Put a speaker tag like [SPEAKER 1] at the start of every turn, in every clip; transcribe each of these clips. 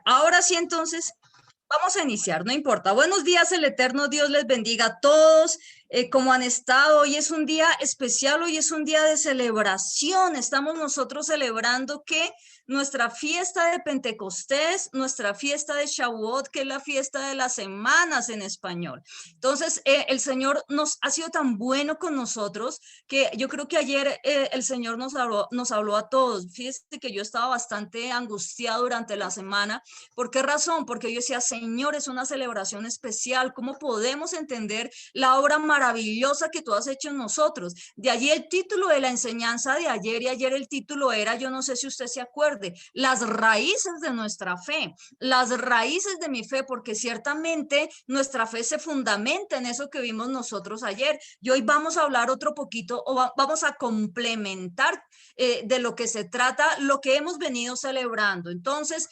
[SPEAKER 1] Ahora sí, entonces, vamos a iniciar, no importa. Buenos días, el eterno Dios les bendiga a todos. ¿Cómo han estado? Hoy es un día especial, hoy es un día de celebración. Estamos nosotros celebrando que nuestra fiesta de Pentecostés, nuestra fiesta de Shavuot, que es la fiesta de las semanas en español. Entonces, el Señor nos ha sido tan bueno con nosotros que yo creo que ayer el Señor nos habló a todos. Fíjese que yo estaba bastante angustiado durante la semana. ¿Por qué razón? Porque yo decía, Señor, es una celebración especial. ¿Cómo podemos entender la obra maravillosa que tú has hecho en nosotros? De allí el título de la enseñanza de ayer, y ayer el título era, yo no sé si usted se acuerde, las raíces de nuestra fe, las raíces de mi fe, porque ciertamente nuestra fe se fundamenta en eso que vimos nosotros ayer. Y hoy vamos a hablar otro poquito, vamos a complementar de lo que se trata, lo que hemos venido celebrando. Entonces,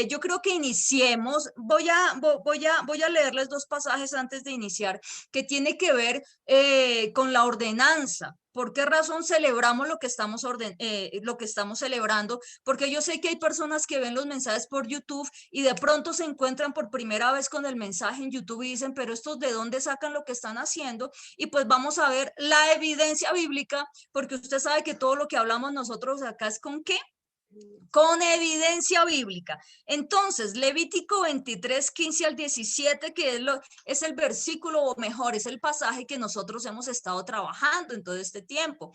[SPEAKER 1] yo creo que iniciemos. Voy a leerles dos pasajes antes de iniciar que tiene que ver con la ordenanza. ¿Por qué razón celebramos lo que estamos celebrando? Porque yo sé que hay personas que ven los mensajes por YouTube y de pronto se encuentran por primera vez con el mensaje en YouTube y dicen, pero estos de dónde sacan lo que están haciendo. Y pues vamos a ver la evidencia bíblica, porque usted sabe que todo lo que hablamos nosotros acá es con qué, con evidencia bíblica. Entonces, Levítico 23, 15 al 17, que es el versículo, o mejor, es el pasaje que nosotros hemos estado trabajando en todo este tiempo.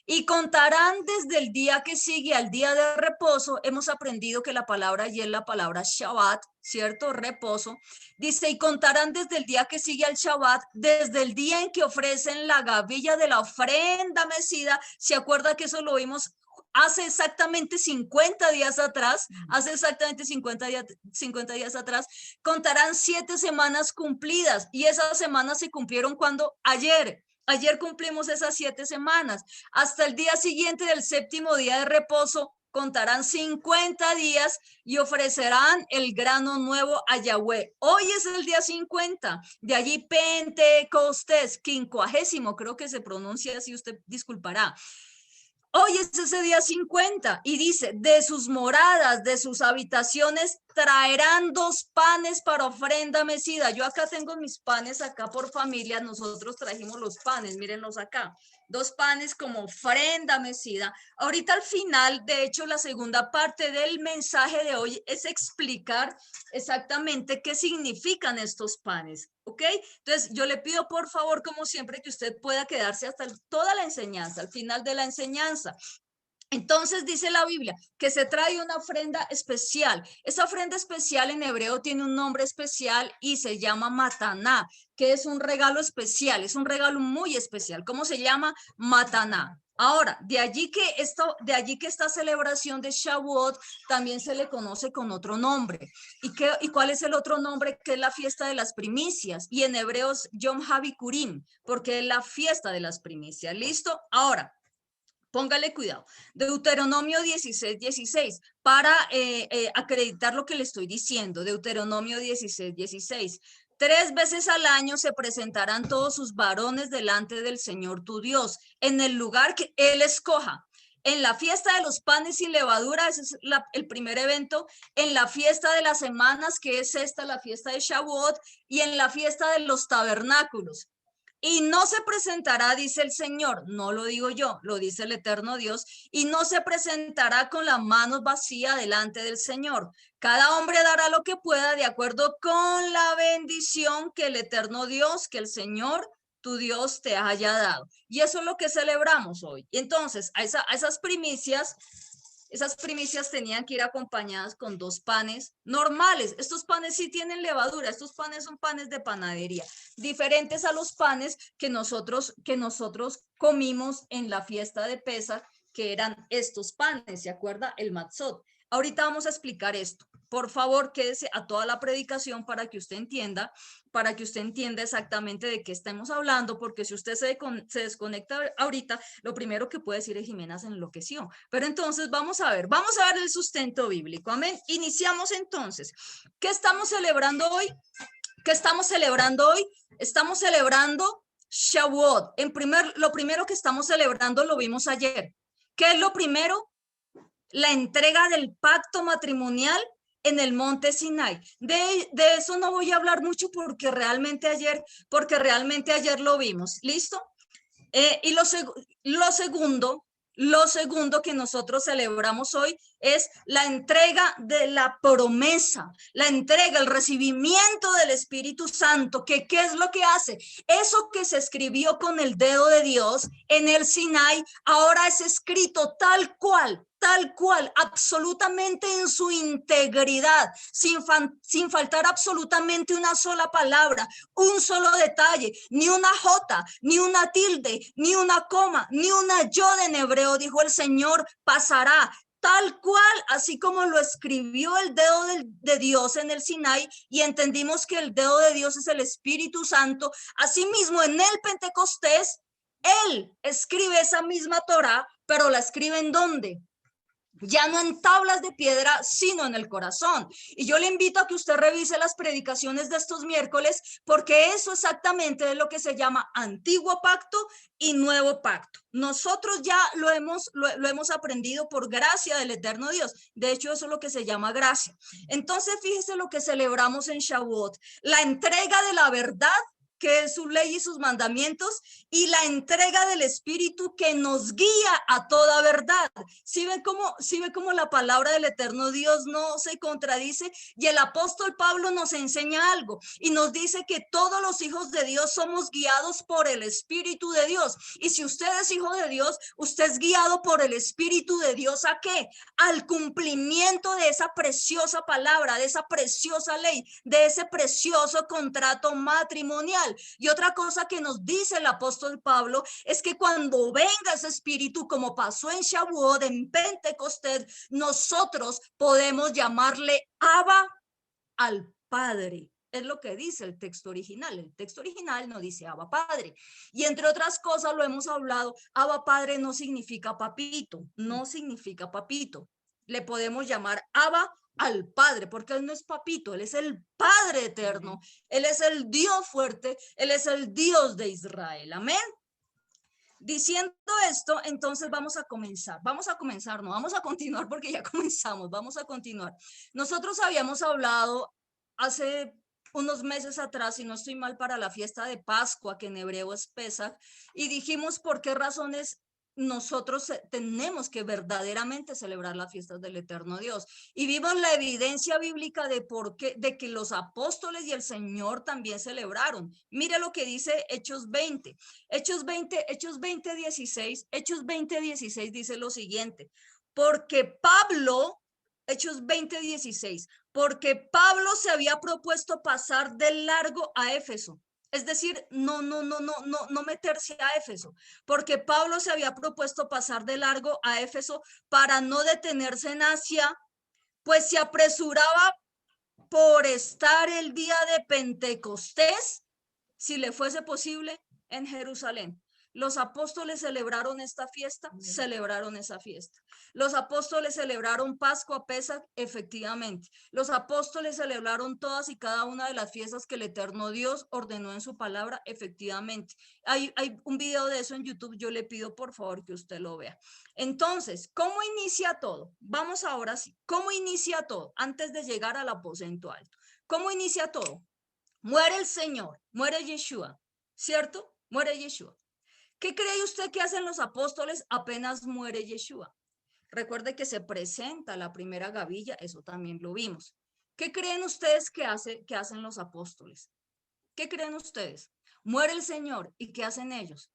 [SPEAKER 1] Y contarán desde el día que sigue al día de reposo. Hemos aprendido que la palabra allí es la palabra Shabbat, ¿cierto? Reposo. Dice, y contarán desde el día que sigue al Shabbat, desde el día en que ofrecen la gavilla de la ofrenda mecida. ¿Se acuerda que eso lo vimos hace exactamente 50 días atrás? Hace exactamente 50 días atrás, contarán 7 semanas cumplidas, y esas semanas se cumplieron cuando ayer cumplimos esas 7 semanas. Hasta el día siguiente del séptimo día de reposo contarán 50 días y ofrecerán el grano nuevo a Yahweh. Hoy es el día 50, de allí Pentecostés, quincuagésimo, creo que se pronuncia así, usted disculpará. Hoy es ese día 50 y dice, de sus moradas, de sus habitaciones, traerán 2 panes para ofrenda mecida. Yo acá tengo mis panes acá por familia, nosotros trajimos los panes, mírenlos acá. 2 panes como ofrenda mecida. Ahorita al final, de hecho, la segunda parte del mensaje de hoy es explicar exactamente qué significan estos panes, ¿ok? Entonces, yo le pido por favor, como siempre, que usted pueda quedarse hasta toda la enseñanza, al final de la enseñanza. Entonces dice la Biblia que se trae una ofrenda especial. Esa ofrenda especial en hebreo tiene un nombre especial y se llama mataná, que es un regalo especial, es un regalo muy especial. ¿Cómo se llama? Mataná. Ahora, de allí que esta celebración de Shavuot también se le conoce con otro nombre. ¿Y cuál es el otro nombre? Que es la fiesta de las primicias. Y en hebreos, Yom HaBikurim, porque es la fiesta de las primicias. ¿Listo? Ahora, póngale cuidado. Deuteronomio 16, 16, para acreditar lo que le estoy diciendo. Deuteronomio 16, 16. 3 veces al año se presentarán todos sus varones delante del Señor tu Dios, en el lugar que Él escoja. En la fiesta de los panes sin levadura, ese es el primer evento. En la fiesta de las semanas, que es esta, la fiesta de Shavuot. Y en la fiesta de los tabernáculos. Y no se presentará, dice el Señor, no lo digo yo, lo dice el eterno Dios, y no se presentará con las manos vacías delante del Señor. Cada hombre dará lo que pueda de acuerdo con la bendición que el eterno Dios, que el Señor, tu Dios, te haya dado. Y eso es lo que celebramos hoy. Entonces, a esas primicias, esas primicias tenían que ir acompañadas con 2 panes normales. Estos panes sí tienen levadura, estos panes son panes de panadería, diferentes a los panes que nosotros comimos en la fiesta de Pesach, que eran estos panes, ¿se acuerda? El matzot. Ahorita vamos a explicar esto. Por favor, quédese a toda la predicación para que usted entienda exactamente de qué estamos hablando, porque si usted se desconecta ahorita, lo primero que puede decir es Jimena se enloqueció. Pero entonces vamos a ver el sustento bíblico. Amén. Iniciamos entonces. ¿Qué estamos celebrando hoy? ¿Qué estamos celebrando hoy? Estamos celebrando Shavuot. Lo primero que estamos celebrando lo vimos ayer. ¿Qué es lo primero? La entrega del pacto matrimonial en el monte Sinai. De eso no voy a hablar mucho porque realmente ayer lo vimos. ¿Listo? Y lo segundo que nosotros celebramos hoy es la entrega de la promesa, la entrega, el recibimiento del Espíritu Santo, que ¿qué es lo que hace? Eso que se escribió con el dedo de Dios en el Sinai, ahora es escrito tal cual, absolutamente en su integridad, sin faltar absolutamente una sola palabra, un solo detalle, ni una jota, ni una tilde, ni una coma, ni una yod en hebreo, dijo el Señor, pasará tal cual, así como lo escribió el dedo de Dios en el Sinai, y entendimos que el dedo de Dios es el Espíritu Santo. Asimismo, en el Pentecostés, Él escribe esa misma Torá, pero la escribe ¿en dónde? Ya no en tablas de piedra, sino en el corazón. Y yo le invito a que usted revise las predicaciones de estos miércoles, porque eso exactamente es lo que se llama antiguo pacto y nuevo pacto. Nosotros ya lo hemos aprendido por gracia del eterno Dios. De hecho, eso es lo que se llama gracia. Entonces, fíjese lo que celebramos en Shavuot, la entrega de la verdad, que es su ley y sus mandamientos, y la entrega del Espíritu que nos guía a toda verdad. ¿Sí ve cómo la palabra del eterno Dios no se contradice? Y el apóstol Pablo nos enseña algo y nos dice que todos los hijos de Dios somos guiados por el Espíritu de Dios. Y si usted es hijo de Dios, usted es guiado por el Espíritu de Dios. ¿A qué? Al cumplimiento de esa preciosa palabra, de esa preciosa ley, de ese precioso contrato matrimonial. Y otra cosa que nos dice el apóstol Pablo es que cuando venga ese Espíritu, como pasó en Shavuot, en Pentecostés, nosotros podemos llamarle Abba al Padre. Es lo que dice el texto original. El texto original no dice Abba Padre. Y entre otras cosas lo hemos hablado, Abba Padre no significa papito, no significa papito. Le podemos llamar Abba al Padre, porque Él no es papito, Él es el Padre eterno, Él es el Dios fuerte, Él es el Dios de Israel. Amén. Diciendo esto, entonces vamos a comenzar, no vamos a continuar porque ya comenzamos, vamos a continuar. Nosotros habíamos hablado hace unos meses atrás, si no estoy mal, para la fiesta de Pascua, que en hebreo es Pesach, y dijimos por qué razones nosotros tenemos que verdaderamente celebrar las fiestas del eterno Dios. Y vimos la evidencia bíblica de por qué, de que los apóstoles y el Señor también celebraron. Mire lo que dice Hechos 20. Hechos 20, 16 dice lo siguiente, porque Pablo, Hechos 20, 16, porque Pablo se había propuesto pasar de largo a Éfeso. Es decir, no meterse a Éfeso, porque Pablo se había propuesto pasar de largo a Éfeso para no detenerse en Asia, pues se apresuraba por estar el día de Pentecostés, si le fuese posible, en Jerusalén. Los apóstoles celebraron esta fiesta, celebraron esa fiesta. Los apóstoles celebraron Pascua, Pesach, efectivamente. Los apóstoles celebraron todas y cada una de las fiestas que el eterno Dios ordenó en su palabra, efectivamente. Hay un video de eso en YouTube, yo le pido por favor que usted lo vea. Entonces, ¿cómo inicia todo? Vamos ahora sí, ¿cómo inicia todo? Antes de llegar al aposento alto. ¿Cómo inicia todo? Muere el Señor, muere Yeshua, ¿cierto? Muere Yeshua. ¿Qué cree usted que hacen los apóstoles apenas muere Yeshua? Recuerde que se presenta la primera gavilla, eso también lo vimos. ¿Qué creen ustedes que hacen los apóstoles? ¿Qué creen ustedes? Muere el Señor, ¿y qué hacen ellos?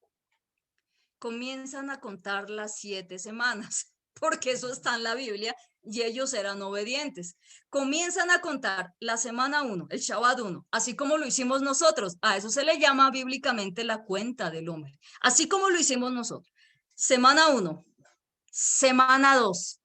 [SPEAKER 1] Comienzan a contar las 7 semanas, porque eso está en la Biblia y ellos eran obedientes. Comienzan a contar la semana 1, el Shabbat 1, así como lo hicimos nosotros. A eso se le llama bíblicamente la cuenta del hombre, así como lo hicimos nosotros. Semana 1, semana 2,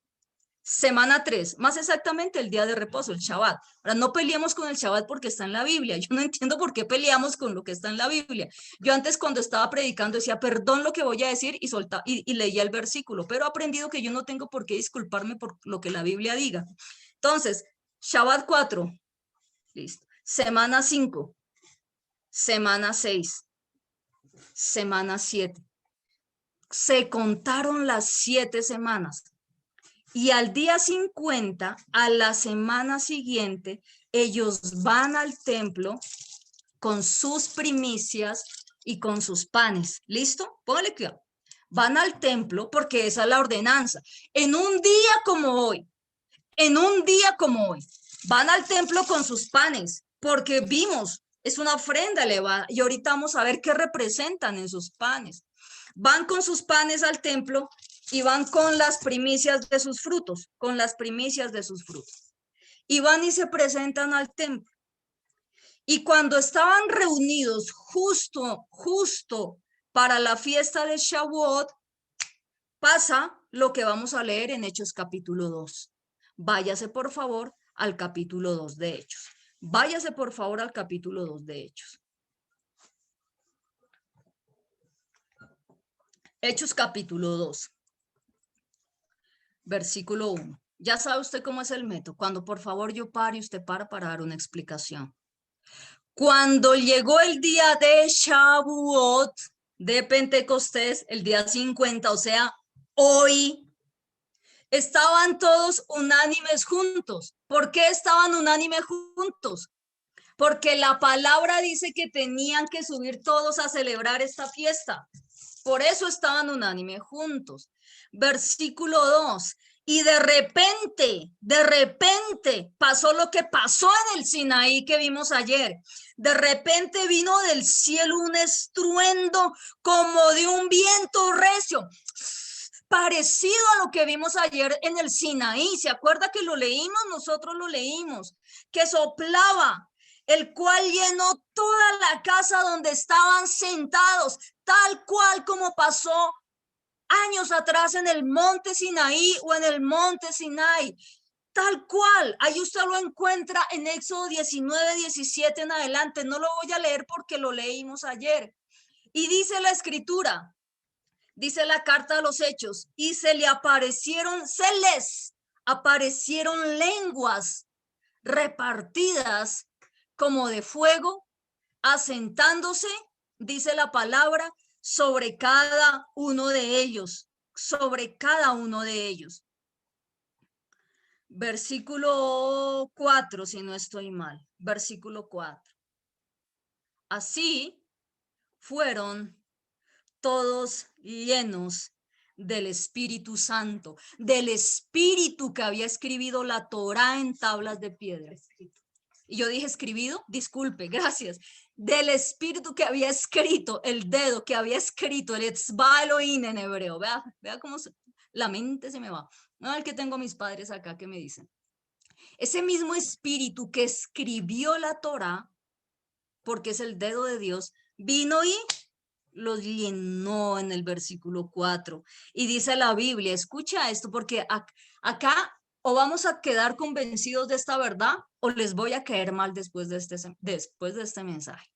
[SPEAKER 1] semana 3, más exactamente el día de reposo, el Shabbat. Ahora, no peleemos con el Shabbat porque está en la Biblia. Yo no entiendo por qué peleamos con lo que está en la Biblia. Yo antes cuando estaba predicando decía, perdón lo que voy a decir y leía el versículo, pero he aprendido que yo no tengo por qué disculparme por lo que la Biblia diga. Entonces, Shabbat 4, listo. Semana 5, semana 6, semana 7. Se contaron las 7 semanas. Y al día 50, a la semana siguiente, ellos van al templo con sus primicias y con sus panes. ¿Listo? Póngale cuidado. Van al templo porque esa es la ordenanza. En un día como hoy, en un día como hoy, van al templo con sus panes porque vimos, es una ofrenda elevada y ahorita vamos a ver qué representan en sus panes. Van con sus panes al templo y van con las primicias de sus frutos, con las primicias de sus frutos. Y van y se presentan al templo. Y cuando estaban reunidos justo para la fiesta de Shavuot, pasa lo que vamos a leer en Hechos capítulo 2. Váyase por favor al capítulo 2 de Hechos. Váyase por favor al capítulo 2 de Hechos. Hechos capítulo 2, versículo 1. Ya sabe usted cómo es el método. Cuando por favor yo pare, usted para dar una explicación. Cuando llegó el día de Shavuot, de Pentecostés, el día 50, o sea, hoy, estaban todos unánimes juntos. ¿Por qué estaban unánimes juntos? Porque la palabra dice que tenían que subir todos a celebrar esta fiesta. Por eso estaban unánimes juntos. Versículo 2. Y de repente pasó lo que pasó en el Sinaí que vimos ayer. De repente vino del cielo un estruendo como de un viento recio, parecido a lo que vimos ayer en el Sinaí. ¿Se acuerda que lo leímos? Nosotros lo leímos, que soplaba, el cual llenó toda la casa donde estaban sentados, tal cual como pasó años atrás en el monte Sinaí o en el monte Sinai, tal cual. Ahí usted lo encuentra en Éxodo 19, 17 en adelante. No lo voy a leer porque lo leímos ayer. Y dice la escritura, dice la carta de los Hechos, y se les aparecieron lenguas repartidas como de fuego, asentándose, dice la palabra, sobre cada uno de ellos, sobre cada uno de ellos. Versículo 4, si no estoy mal, versículo 4. Así fueron todos llenos del Espíritu Santo, del Espíritu que había escribido la Torá en tablas de piedra. Y yo dije escribido, disculpe, gracias. Del Espíritu que había escrito, el dedo que había escrito, el Etzba Elohim en hebreo. Vea cómo la mente se me va. No, el que tengo a mis padres acá que me dicen. Ese mismo Espíritu que escribió la Torá, porque es el dedo de Dios, vino y los llenó en el versículo 4. Y dice la Biblia, escucha esto, porque acá o vamos a quedar convencidos de esta verdad o les voy a caer mal después de este mensaje.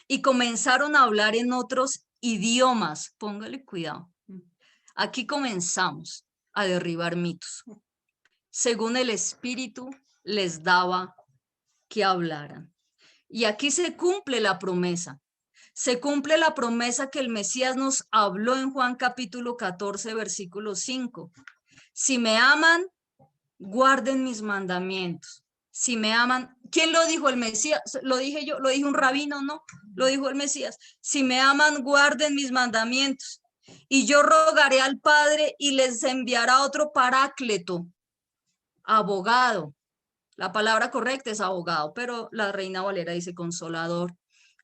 [SPEAKER 1] Y comenzaron a hablar en otros idiomas. Póngale cuidado. Aquí comenzamos a derribar mitos. Según el Espíritu les daba que hablaran. Y aquí se cumple la promesa. Se cumple la promesa que el Mesías nos habló en Juan capítulo 14, versículo 5. Si me aman, guarden mis mandamientos. Si me aman, ¿quién lo dijo? El Mesías. ¿Lo dije yo? ¿Lo dijo un rabino? No, lo dijo el Mesías. Si me aman, guarden mis mandamientos. Y yo rogaré al Padre y les enviará otro paráclito, abogado. La palabra correcta es abogado, pero la Reina Valera dice consolador,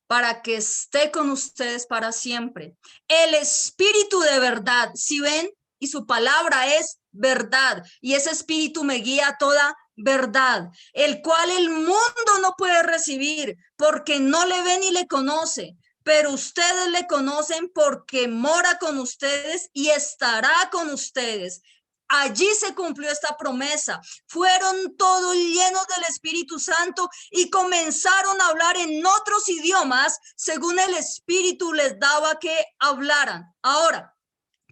[SPEAKER 1] para que esté con ustedes para siempre. El Espíritu de verdad, si ven, y su palabra es verdad, y ese Espíritu me guía a toda verdad, el cual el mundo no puede recibir, porque no le ve ni le conoce, pero ustedes le conocen porque mora con ustedes y estará con ustedes. Allí se cumplió esta promesa. Fueron todos llenos del Espíritu Santo y comenzaron a hablar en otros idiomas según el Espíritu les daba que hablaran. Ahora,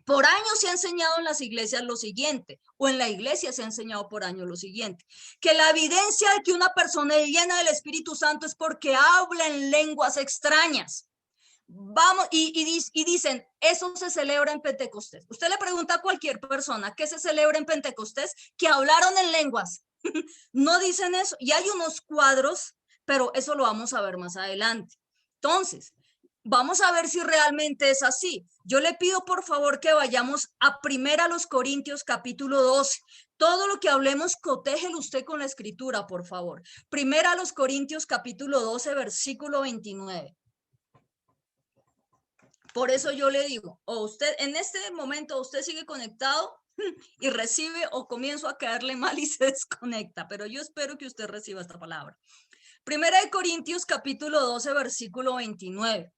[SPEAKER 1] por años se ha enseñado en las iglesias lo siguiente, o en la iglesia se ha enseñado por años lo siguiente, que la evidencia de que una persona es llena del Espíritu Santo es porque habla en lenguas extrañas. Vamos, y dicen, eso se celebra en Pentecostés. Usted le pregunta a cualquier persona qué se celebra en Pentecostés, que hablaron en lenguas. No dicen eso. Y hay unos cuadros, pero eso lo vamos a ver más adelante. Entonces, vamos a ver si realmente es así. Yo le pido por favor que vayamos a Corintios capítulo 12. Todo lo que hablemos, cotéjelo usted con la escritura, por favor. Corintios capítulo 12, versículo 29. Por eso yo le digo, o usted en este momento usted sigue conectado y recibe, o comienzo a caerle mal y se desconecta, pero yo espero que usted reciba esta palabra. Primera de Corintios capítulo 12, versículo 29.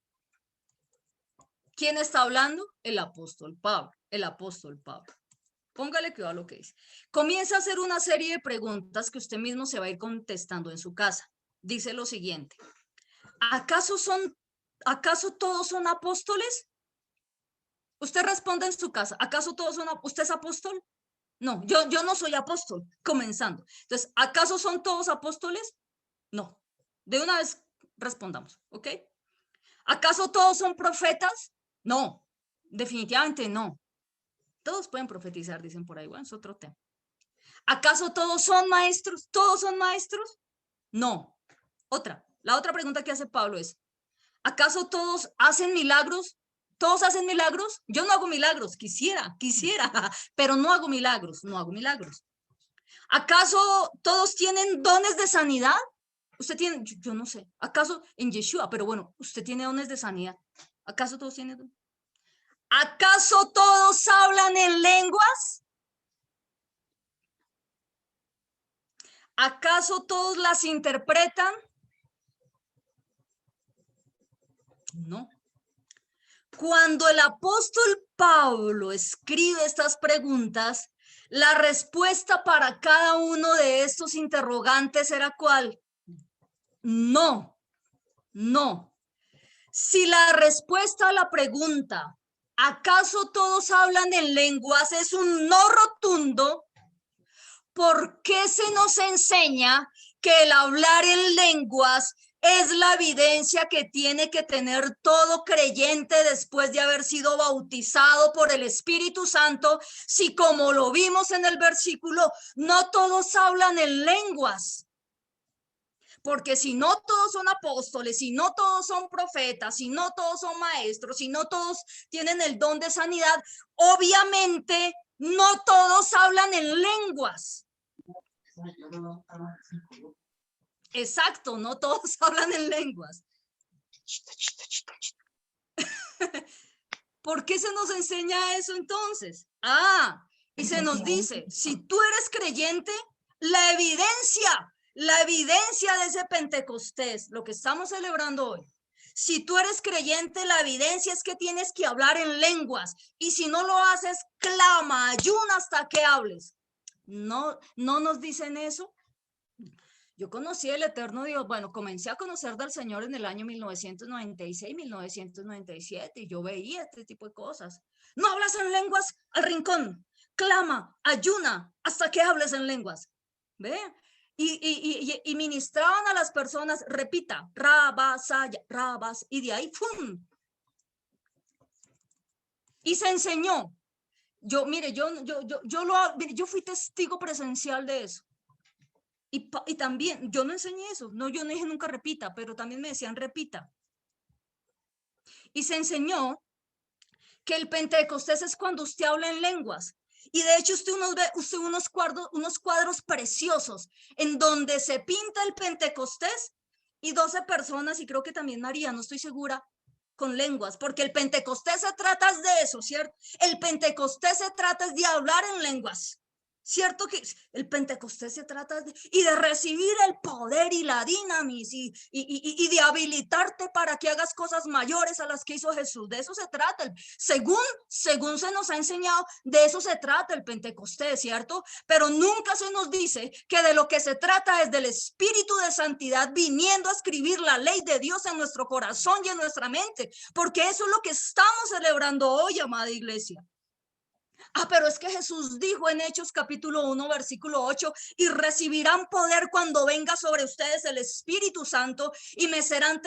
[SPEAKER 1] ¿Quién está hablando? El apóstol Pablo, el apóstol Pablo. Póngale cuidado a lo que dice. Comienza a hacer una serie de preguntas que usted mismo se va a ir contestando en su casa. Dice lo siguiente: ¿acaso todos son apóstoles? Usted responde en su casa, ¿acaso todos son, usted es apóstol? No, yo no soy apóstol, comenzando. Entonces, ¿acaso son todos apóstoles? No. De una vez respondamos, ¿ok? ¿Acaso todos son profetas? No, definitivamente no. Todos pueden profetizar, dicen por ahí, bueno, es otro tema. ¿Acaso todos son maestros? ¿Todos son maestros? No. La otra pregunta que hace Pablo es, ¿acaso todos hacen milagros? ¿Todos hacen milagros? Yo no hago milagros, quisiera, pero no hago milagros. ¿Acaso todos tienen dones de sanidad? Usted tiene, yo no sé, ¿acaso en Yeshua? Pero bueno, usted tiene dones de sanidad. ¿Acaso todos tienen dones? ¿Acaso todos hablan en lenguas? ¿Acaso todos las interpretan? No. Cuando el apóstol Pablo escribe estas preguntas, la respuesta para cada uno de estos interrogantes era ¿cuál? No, no. Si la respuesta a la pregunta, ¿acaso todos hablan en lenguas?, es un no rotundo, ¿por qué se nos enseña que el hablar en lenguas es la evidencia que tiene que tener todo creyente después de haber sido bautizado por el Espíritu Santo, si, como lo vimos en el versículo, no todos hablan en lenguas? Porque si no todos son apóstoles, si no todos son profetas, si no todos son maestros, si no todos tienen el don de sanidad, obviamente no todos hablan en lenguas. Exacto, no todos hablan en lenguas. ¿Por qué se nos enseña eso entonces? Y se nos dice, si tú eres creyente, la evidencia de ese Pentecostés, lo que estamos celebrando hoy, si tú eres creyente, la evidencia es que tienes que hablar en lenguas, y si no lo haces, clama, ayuna hasta que hables. No nos dicen eso. Yo conocí el eterno Dios, bueno, comencé a conocer del Señor en el año 1996, 1997, y yo veía este tipo de cosas. No hablas en lenguas, al rincón, clama, ayuna, hasta que hables en lenguas. ¿Ve? Y ministraban a las personas, repita, rabas, rabas, y de ahí, ¡fum! Y se enseñó. Yo fui testigo presencial de eso. Y también, yo no enseñé eso, no, yo no dije nunca repita, pero también me decían repita. Y se enseñó que el Pentecostés es cuando usted habla en lenguas. Y de hecho usted ve unos cuadros preciosos en donde se pinta el Pentecostés y 12 personas, y creo que también María, no estoy segura, con lenguas, porque el Pentecostés se trata de eso, ¿cierto? El Pentecostés se trata de hablar en lenguas. Cierto que el Pentecostés se trata de recibir el poder y la dinamis y de habilitarte para que hagas cosas mayores a las que hizo Jesús. De eso se trata. Según se nos ha enseñado, de eso se trata el Pentecostés, ¿cierto? Pero nunca se nos dice que de lo que se trata es del Espíritu de Santidad viniendo a escribir la ley de Dios en nuestro corazón y en nuestra mente, porque eso es lo que estamos celebrando hoy, amada iglesia. Pero es que Jesús dijo en Hechos capítulo 1, versículo 8, y recibirán poder cuando venga sobre ustedes el Espíritu Santo y me serán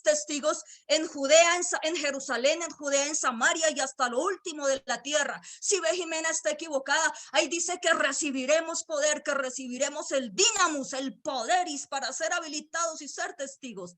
[SPEAKER 1] testigos en Judea, en Jerusalén, en Judea, en Samaria y hasta lo último de la tierra. Si ve Jimena está equivocada, ahí dice que recibiremos poder, que recibiremos el dinamus, el poderis para ser habilitados y ser testigos.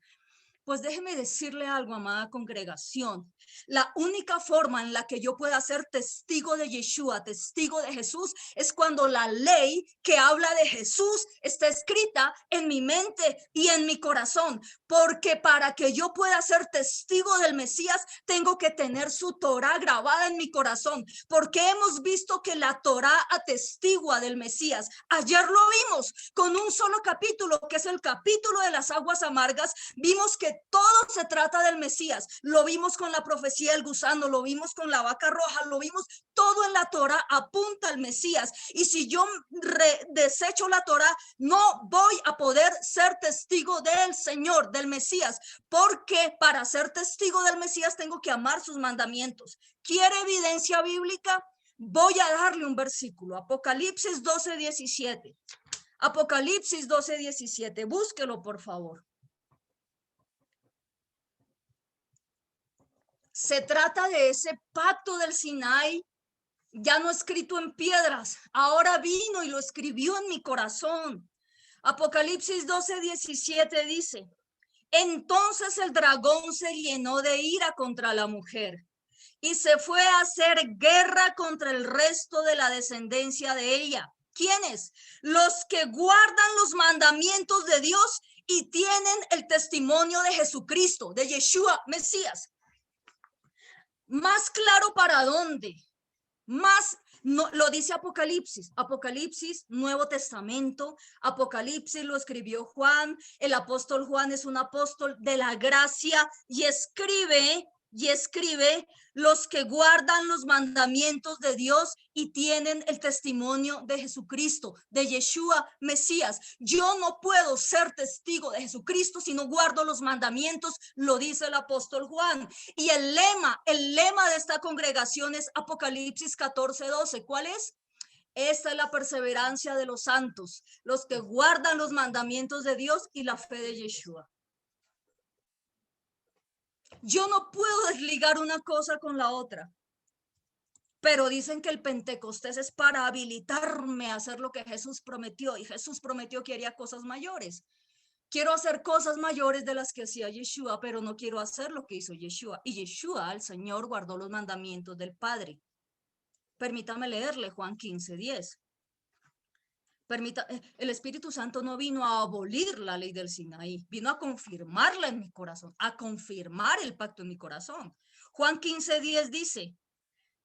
[SPEAKER 1] Pues déjeme decirle algo, amada congregación. La única forma en la que yo pueda ser testigo de Yeshua, testigo de Jesús, es cuando la ley que habla de Jesús está escrita en mi mente y en mi corazón. Porque para que yo pueda ser testigo del Mesías, tengo que tener su Torá grabada en mi corazón. Porque hemos visto que la Torá atestigua del Mesías. Ayer lo vimos con un solo capítulo, que es el capítulo de las aguas amargas. Vimos que todo se trata del Mesías. Lo vimos con la profecía del gusano, lo vimos con la vaca roja, lo vimos, todo en la Torá apunta al Mesías. Y si yo desecho la Torá, no voy a poder ser testigo del Señor, del Mesías, porque para ser testigo del Mesías tengo que amar sus mandamientos. ¿Quiere evidencia bíblica? Voy a darle un versículo, Apocalipsis 12:17. Apocalipsis 12:17, búsquelo por favor. Se trata de ese pacto del Sinaí, ya no escrito en piedras, ahora vino y lo escribió en mi corazón. Apocalipsis 12:17 dice, entonces el dragón se llenó de ira contra la mujer y se fue a hacer guerra contra el resto de la descendencia de ella. ¿Quiénes? Los que guardan los mandamientos de Dios y tienen el testimonio de Jesucristo, de Yeshua, Mesías. Más claro para dónde, más no, lo dice Apocalipsis, Apocalipsis, Nuevo Testamento, Apocalipsis lo escribió Juan, el apóstol Juan es un apóstol de la gracia y escribe los que guardan los mandamientos de Dios y tienen el testimonio de Jesucristo, de Yeshua, Mesías. Yo no puedo ser testigo de Jesucristo si no guardo los mandamientos, lo dice el apóstol Juan. Y el lema de esta congregación es Apocalipsis 14:12. ¿Cuál es? Esta es la perseverancia de los santos, los que guardan los mandamientos de Dios y la fe de Yeshua. Yo no puedo desligar una cosa con la otra. Pero dicen que el Pentecostés es para habilitarme a hacer lo que Jesús prometió. Y Jesús prometió que haría cosas mayores. Quiero hacer cosas mayores de las que hacía Yeshua, pero no quiero hacer lo que hizo Yeshua. Y Yeshua, el Señor, guardó los mandamientos del Padre. Permítame leerle Juan 15:10. El Espíritu Santo no vino a abolir la ley del Sinaí, vino a confirmarla en mi corazón, a confirmar el pacto en mi corazón. Juan 15:10 dice,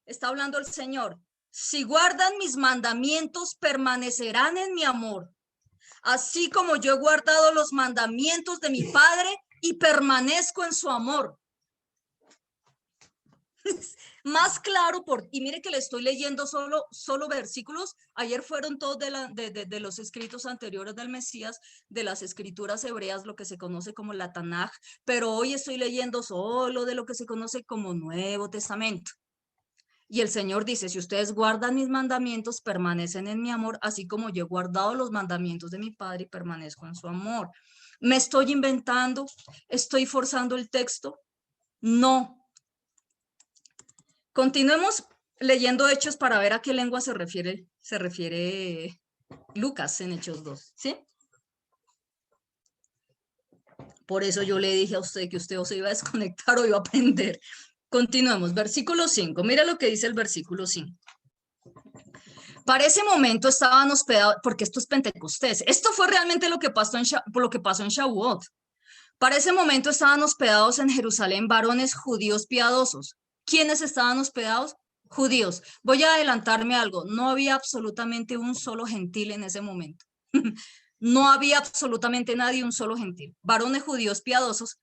[SPEAKER 1] está hablando el Señor, si guardan mis mandamientos, permanecerán en mi amor, así como yo he guardado los mandamientos de mi Padre y permanezco en su amor. Más claro, y mire que le estoy leyendo solo versículos. Ayer fueron todos de los escritos anteriores del Mesías, de las escrituras hebreas, lo que se conoce como la Tanaj, pero hoy estoy leyendo solo de lo que se conoce como Nuevo Testamento. Y el Señor dice, si ustedes guardan mis mandamientos, permanecen en mi amor, así como yo he guardado los mandamientos de mi Padre y permanezco en su amor. ¿Me estoy inventando? ¿Estoy forzando el texto? No. Continuemos leyendo Hechos para ver a qué lengua se refiere Lucas en Hechos 2, ¿sí? Por eso yo le dije a usted que usted o se iba a desconectar o iba a aprender. Continuemos, versículo 5. Mira lo que dice el versículo 5. Para ese momento estaban hospedados, porque esto es Pentecostés. Esto fue realmente lo que pasó en Shavuot. Para ese momento estaban hospedados en Jerusalén varones judíos piadosos. ¿Quiénes estaban hospedados? Judíos. Voy a adelantarme algo. No había absolutamente un solo gentil en ese momento. No había absolutamente nadie, un solo gentil. Varones judíos piadosos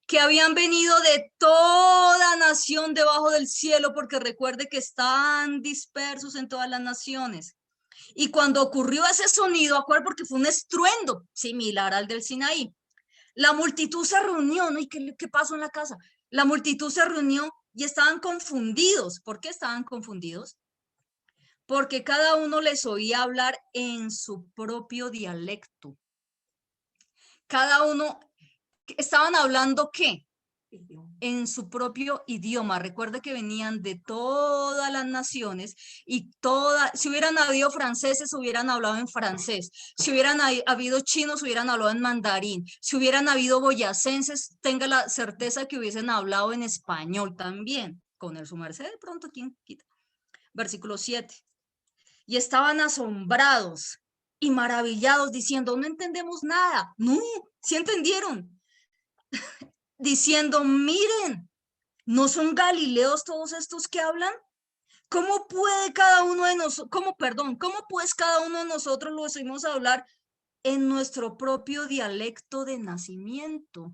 [SPEAKER 1] que habían venido de toda nación debajo del cielo, porque recuerde que están dispersos en todas las naciones. Y cuando ocurrió ese sonido, acuérdate, porque fue un estruendo similar al del Sinaí, la multitud se reunió, ¿no? ¿Y qué pasó en la casa? La multitud se reunió y estaban confundidos. ¿Por qué estaban confundidos? porque cada uno les oía hablar en su propio dialecto. Cada uno, estaban hablando ¿qué? En su propio idioma. Recuerde que venían de todas las naciones y si hubieran habido franceses, hubieran hablado en francés. Si hubieran habido chinos, hubieran hablado en mandarín. Si hubieran habido boyacenses, tenga la certeza que hubiesen hablado en español también. Con el su merced, de pronto, ¿quién quita? Versículo 7. Y estaban asombrados y maravillados diciendo, no entendemos nada. No, sí entendieron. Diciendo, miren, ¿no son galileos todos estos que hablan? ¿Cómo puede cada uno de nosotros, cómo pues cada uno de nosotros lo oímos hablar en nuestro propio dialecto de nacimiento?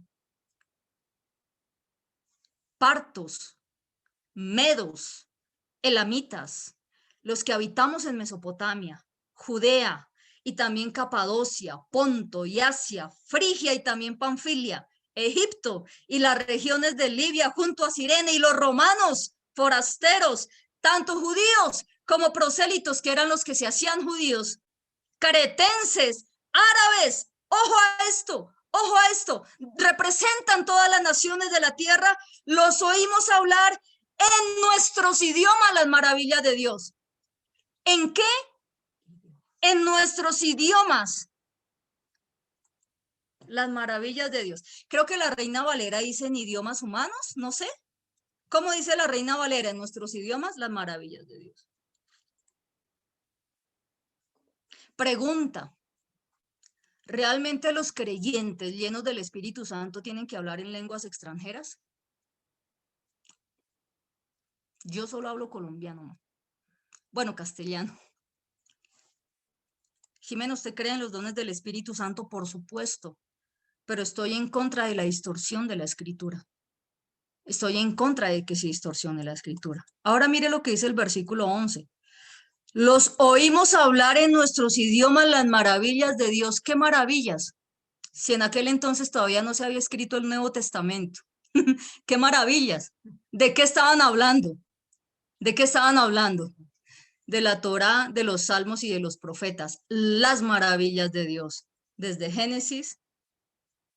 [SPEAKER 1] Partos, medos, elamitas, los que habitamos en Mesopotamia, Judea y también Capadocia, Ponto y Asia, Frigia y también Panfilia, Egipto y las regiones de Libia junto a Cirene y los romanos, forasteros, tanto judíos como prosélitos que eran los que se hacían judíos, cretenses, árabes, ojo a esto, representan todas las naciones de la tierra, los oímos hablar en nuestros idiomas las maravillas de Dios. ¿En qué? En nuestros idiomas. Las maravillas de Dios. Creo que la Reina Valera dice en idiomas humanos, no sé. ¿Cómo dice la Reina Valera en nuestros idiomas? Las maravillas de Dios. Pregunta. ¿Realmente los creyentes llenos del Espíritu Santo tienen que hablar en lenguas extranjeras? Yo solo hablo colombiano. Bueno, castellano. Jimena, ¿usted cree en los dones del Espíritu Santo? Por supuesto, pero estoy en contra de la distorsión de la Escritura. Estoy en contra de que se distorsione la Escritura. Ahora mire lo que dice el versículo 11. Los oímos hablar en nuestros idiomas las maravillas de Dios. ¿Qué maravillas? Si en aquel entonces todavía no se había escrito el Nuevo Testamento. ¡Qué maravillas! ¿De qué estaban hablando? ¿De qué estaban hablando? De la Torá, de los Salmos y de los profetas. Las maravillas de Dios. Desde Génesis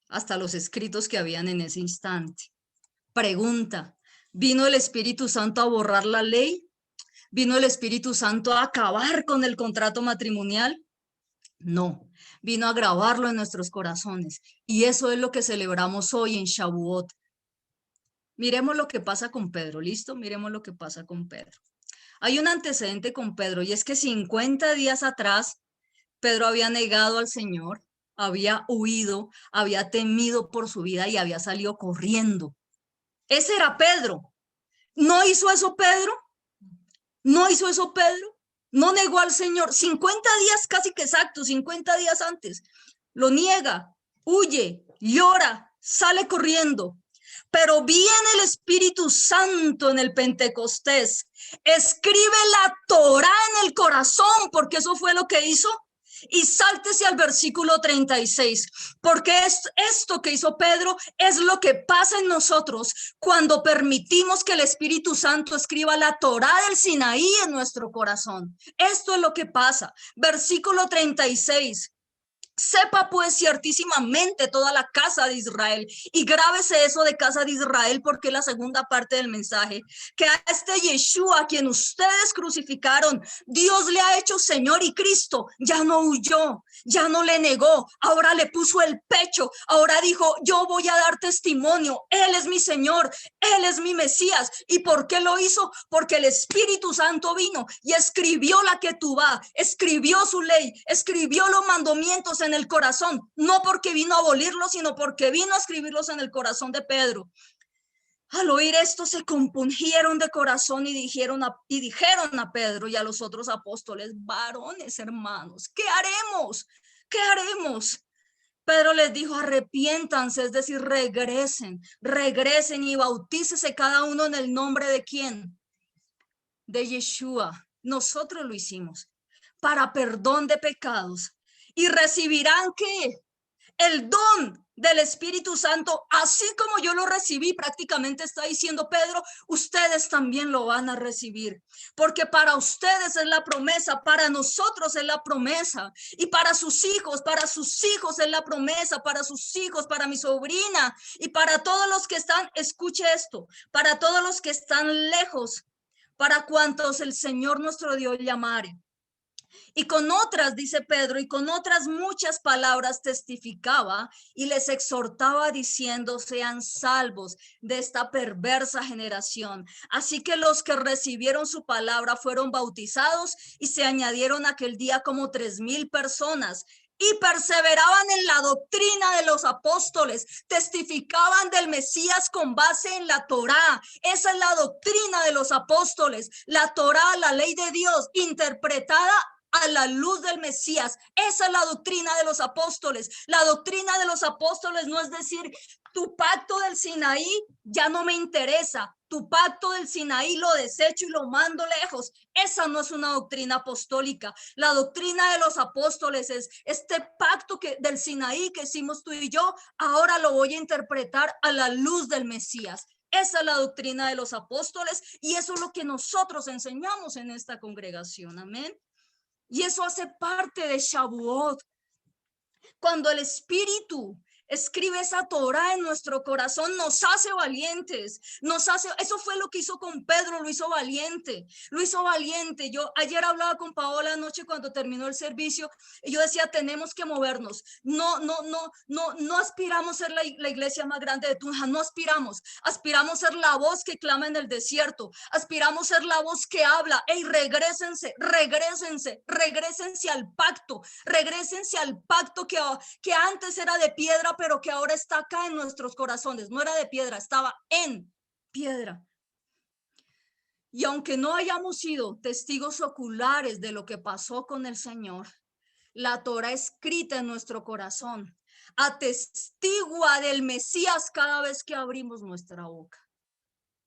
[SPEAKER 1] hasta los escritos que habían en ese instante. Pregunta, ¿vino el Espíritu Santo a borrar la ley? ¿Vino el Espíritu Santo a acabar con el contrato matrimonial? No, vino a grabarlo en nuestros corazones. Y eso es lo que celebramos hoy en Shavuot. Miremos lo que pasa con Pedro, ¿listo? Miremos lo que pasa con Pedro. Hay un antecedente con Pedro y es que 50 días atrás, Pedro había negado al Señor, había huido, había temido por su vida y había salido corriendo. Ese era Pedro. ¿No hizo eso Pedro? ¿No hizo eso Pedro? No negó al Señor. 50 días casi que exacto, 50 días antes. Lo niega, huye, llora, sale corriendo. Pero viene el Espíritu Santo en el Pentecostés. Escribe la Torá en el corazón, porque eso fue lo que hizo. Y sáltese al versículo 36, porque esto que hizo Pedro es lo que pasa en nosotros cuando permitimos que el Espíritu Santo escriba la Torá del Sinaí en nuestro corazón. Esto es lo que pasa. Versículo 36. Sepa pues ciertísimamente toda la casa de Israel, y grábese eso de casa de Israel porque es la segunda parte del mensaje, que a este Yeshua a quien ustedes crucificaron, Dios le ha hecho Señor y Cristo. Ya no huyó, ya no le negó, ahora le puso el pecho, ahora dijo, yo voy a dar testimonio, Él es mi Señor, Él es mi Mesías. ¿Y por qué lo hizo? Porque el Espíritu Santo vino y escribió la Ketubá, escribió su ley, escribió los mandamientos en el corazón, no porque vino a abolirlos, sino porque vino a escribirlos en el corazón de Pedro. Al oír esto se compungieron de corazón y dijeron a Pedro y a los otros apóstoles, varones hermanos, ¿qué haremos? ¿Qué haremos? Pedro les dijo, arrepiéntanse, es decir, regresen y bautícese cada uno en el nombre de ¿quién? De Yeshua. Nosotros lo hicimos para perdón de pecados y recibirán ¿qué? El don del Espíritu Santo, así como yo lo recibí, prácticamente está diciendo Pedro, ustedes también lo van a recibir, porque para ustedes es la promesa, para nosotros es la promesa, y para sus hijos es la promesa, para sus hijos, para mi sobrina, y para todos los que están, escuche esto, para todos los que están lejos, para cuantos el Señor nuestro Dios llamare. Y con otras, dice Pedro, y con otras muchas palabras testificaba y les exhortaba diciendo, sean salvos de esta perversa generación. Así que los que recibieron su palabra fueron bautizados y se añadieron aquel día como 3,000 personas. Y perseveraban en la doctrina de los apóstoles, testificaban del Mesías con base en la Torá. Esa es la doctrina de los apóstoles, la Torá, la ley de Dios, interpretada a la luz del Mesías. Esa es la doctrina de los apóstoles. La doctrina de los apóstoles no es decir, tu pacto del Sinaí ya no me interesa, tu pacto del Sinaí lo desecho y lo mando lejos. Esa no es una doctrina apostólica. La doctrina de los apóstoles es este pacto del Sinaí que hicimos tú y yo, ahora lo voy a interpretar a la luz del Mesías. Esa es la doctrina de los apóstoles y eso es lo que nosotros enseñamos en esta congregación. Amén. Y eso hace parte de Shavuot. Cuando el Espíritu escribe esa Torá en nuestro corazón, nos hace valientes, eso fue lo que hizo con Pedro, lo hizo valiente. Yo ayer hablaba con Paola anoche cuando terminó el servicio y yo decía, tenemos que movernos. No aspiramos a ser la iglesia más grande de Tunja, no aspiramos a ser la voz que clama en el desierto, aspiramos a ser la voz que habla. Ey, regrésense al pacto que antes era de piedra, pero que ahora está acá en nuestros corazones. No era de piedra, estaba en piedra. Y aunque no hayamos sido testigos oculares de lo que pasó con el Señor, la Torá escrita en nuestro corazón atestigua del Mesías cada vez que abrimos nuestra boca.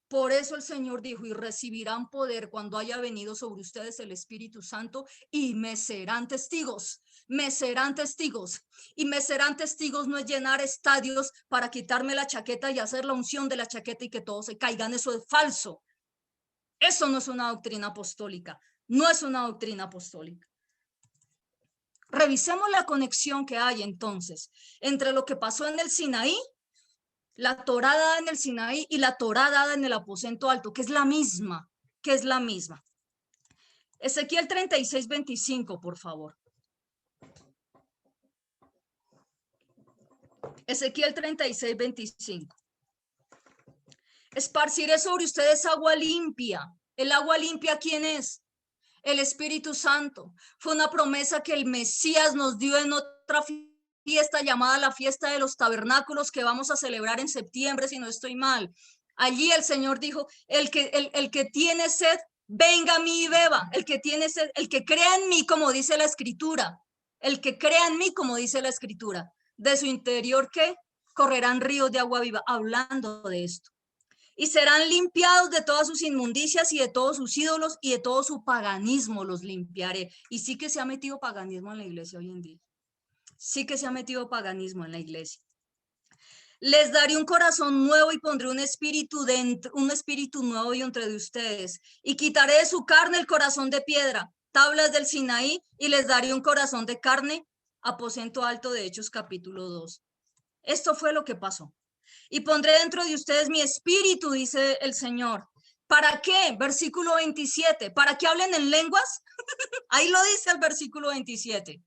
[SPEAKER 1] Por eso el Señor dijo, y recibirán poder cuando haya venido sobre ustedes el Espíritu Santo y me serán testigos. Y me serán testigos no es llenar estadios para quitarme la chaqueta y hacer la unción de la chaqueta y que todos se caigan. Eso es falso. Eso no es una doctrina apostólica. No es una doctrina apostólica. Revisemos la conexión que hay entonces entre lo que pasó en el Sinaí, la Torá dada en el Sinaí y la Torá dada en el aposento alto, que es la misma. Ezequiel 36:25, por favor. Ezequiel 36:25. Esparciré sobre ustedes agua limpia. ¿El agua limpia quién es? El Espíritu Santo. Fue una promesa que el Mesías nos dio en otra fiesta llamada la fiesta de los tabernáculos que vamos a celebrar en septiembre, si no estoy mal. Allí el Señor dijo, el que tiene sed, venga a mí y beba. El que tiene sed, el que crea en mí, como dice la Escritura. El que crea en mí, como dice la Escritura. De su interior, ¿qué? Correrán ríos de agua viva. Hablando de esto. Y serán limpiados de todas sus inmundicias y de todos sus ídolos y de todo su paganismo los limpiaré. Y sí que se ha metido paganismo en la iglesia hoy en día. Sí que se ha metido paganismo en la iglesia. Les daré un corazón nuevo y pondré un espíritu nuevo entre de ustedes. Y quitaré de su carne el corazón de piedra, tablas del Sinaí, y les daré un corazón de carne, aposento alto de Hechos capítulo 2. Esto fue lo que pasó. Y pondré dentro de ustedes mi espíritu, dice el Señor. ¿Para qué? Versículo 27. ¿Para que hablen en lenguas? Ahí lo dice el versículo 27.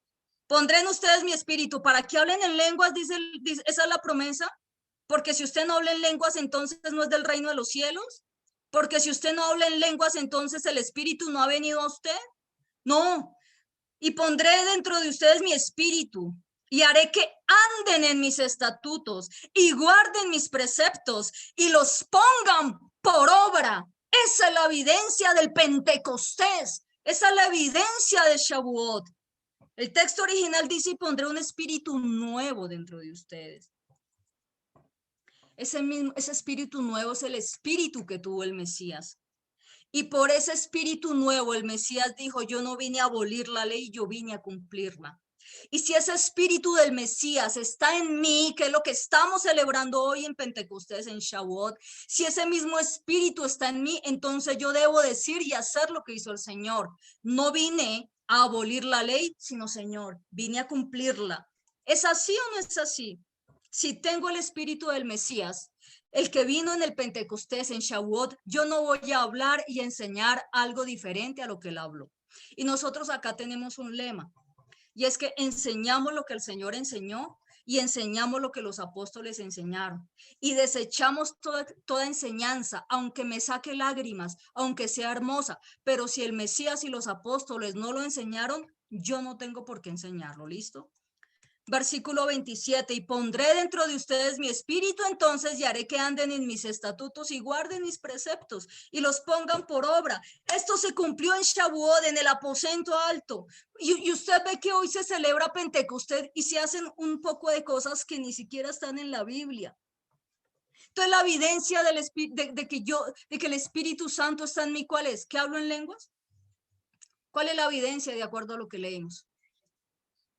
[SPEAKER 1] Pondré en ustedes mi espíritu. ¿Para que hablen en lenguas? Dice, esa es la promesa. Porque si usted no habla en lenguas, entonces no es del reino de los cielos. Porque si usted no habla en lenguas, entonces el espíritu no ha venido a usted. No. Y pondré dentro de ustedes mi espíritu. Y haré que anden en mis estatutos y guarden mis preceptos y los pongan por obra. Esa es la evidencia del Pentecostés. Esa es la evidencia de Shavuot. El texto original dice, y pondré un espíritu nuevo dentro de ustedes. Ese espíritu nuevo es el espíritu que tuvo el Mesías. Y por ese espíritu nuevo el Mesías dijo, yo no vine a abolir la ley, yo vine a cumplirla. Y si ese espíritu del Mesías está en mí, que es lo que estamos celebrando hoy en Pentecostés, en Shavuot, si ese mismo espíritu está en mí, entonces yo debo decir y hacer lo que hizo el Señor. No vine a abolir la ley, sino, Señor, vine a cumplirla. ¿Es así o no es así? Si tengo el espíritu del Mesías, el que vino en el Pentecostés, en Shavuot, yo no voy a hablar y enseñar algo diferente a lo que él habló. Y nosotros acá tenemos un lema, y es que enseñamos lo que el Señor enseñó y enseñamos lo que los apóstoles enseñaron. Y desechamos toda enseñanza, aunque me saque lágrimas, aunque sea hermosa. Pero si el Mesías y los apóstoles no lo enseñaron, yo no tengo por qué enseñarlo. ¿Listo? Versículo 27, y pondré dentro de ustedes mi espíritu entonces y haré que anden en mis estatutos y guarden mis preceptos y los pongan por obra. Esto se cumplió en Shavuot, en el aposento alto. Y usted ve que hoy se celebra Pentecostés y se hacen un poco de cosas que ni siquiera están en la Biblia. Entonces la evidencia de que el Espíritu Santo está en mí, ¿cuál es? ¿Que hablo en lenguas? ¿Cuál es la evidencia de acuerdo a lo que leímos?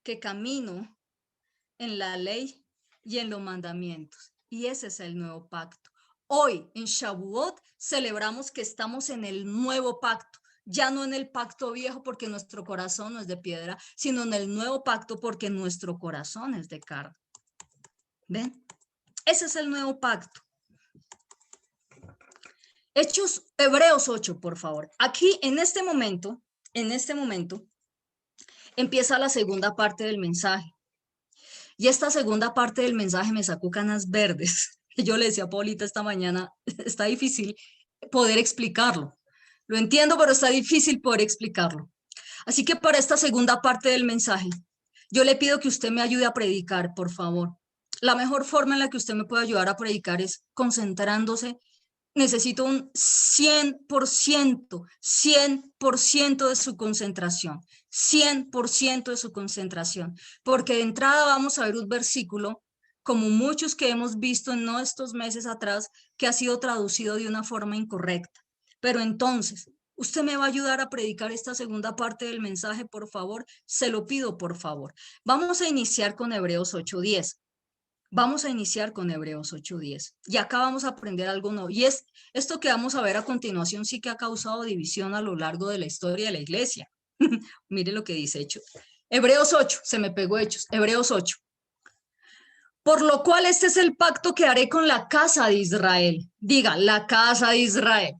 [SPEAKER 1] Que camino en la ley y en los mandamientos. Y ese es el nuevo pacto. Hoy en Shavuot celebramos que estamos en el nuevo pacto, ya no en el pacto viejo porque nuestro corazón no es de piedra, sino en el nuevo pacto porque nuestro corazón es de carne. ¿Ven? Ese es el nuevo pacto. Hechos, Hebreos 8, por favor. Aquí en este momento, empieza la segunda parte del mensaje. Y esta segunda parte del mensaje me sacó canas verdes. Yo le decía a Paulita esta mañana, está difícil poder explicarlo. Lo entiendo, pero está difícil poder explicarlo. Así que para esta segunda parte del mensaje, yo le pido que usted me ayude a predicar, por favor. La mejor forma en la que usted me puede ayudar a predicar es concentrándose. Necesito un 100%, 100% de su concentración, 100% de su concentración, porque de entrada vamos a ver un versículo, como muchos que hemos visto en estos meses atrás, que ha sido traducido de una forma incorrecta. Pero entonces, usted me va a ayudar a predicar esta segunda parte del mensaje, por favor, se lo pido, por favor. Vamos a iniciar con Hebreos 8:10. Vamos a iniciar con Hebreos 8:10 y acá vamos a aprender algo nuevo. Y es esto que vamos a ver a continuación sí que ha causado división a lo largo de la historia de la iglesia. Mire lo que dice Hechos. Hebreos 8, se me pegó Hechos. Hebreos 8. Por lo cual este es el pacto que haré con la casa de Israel. Diga, la casa de Israel.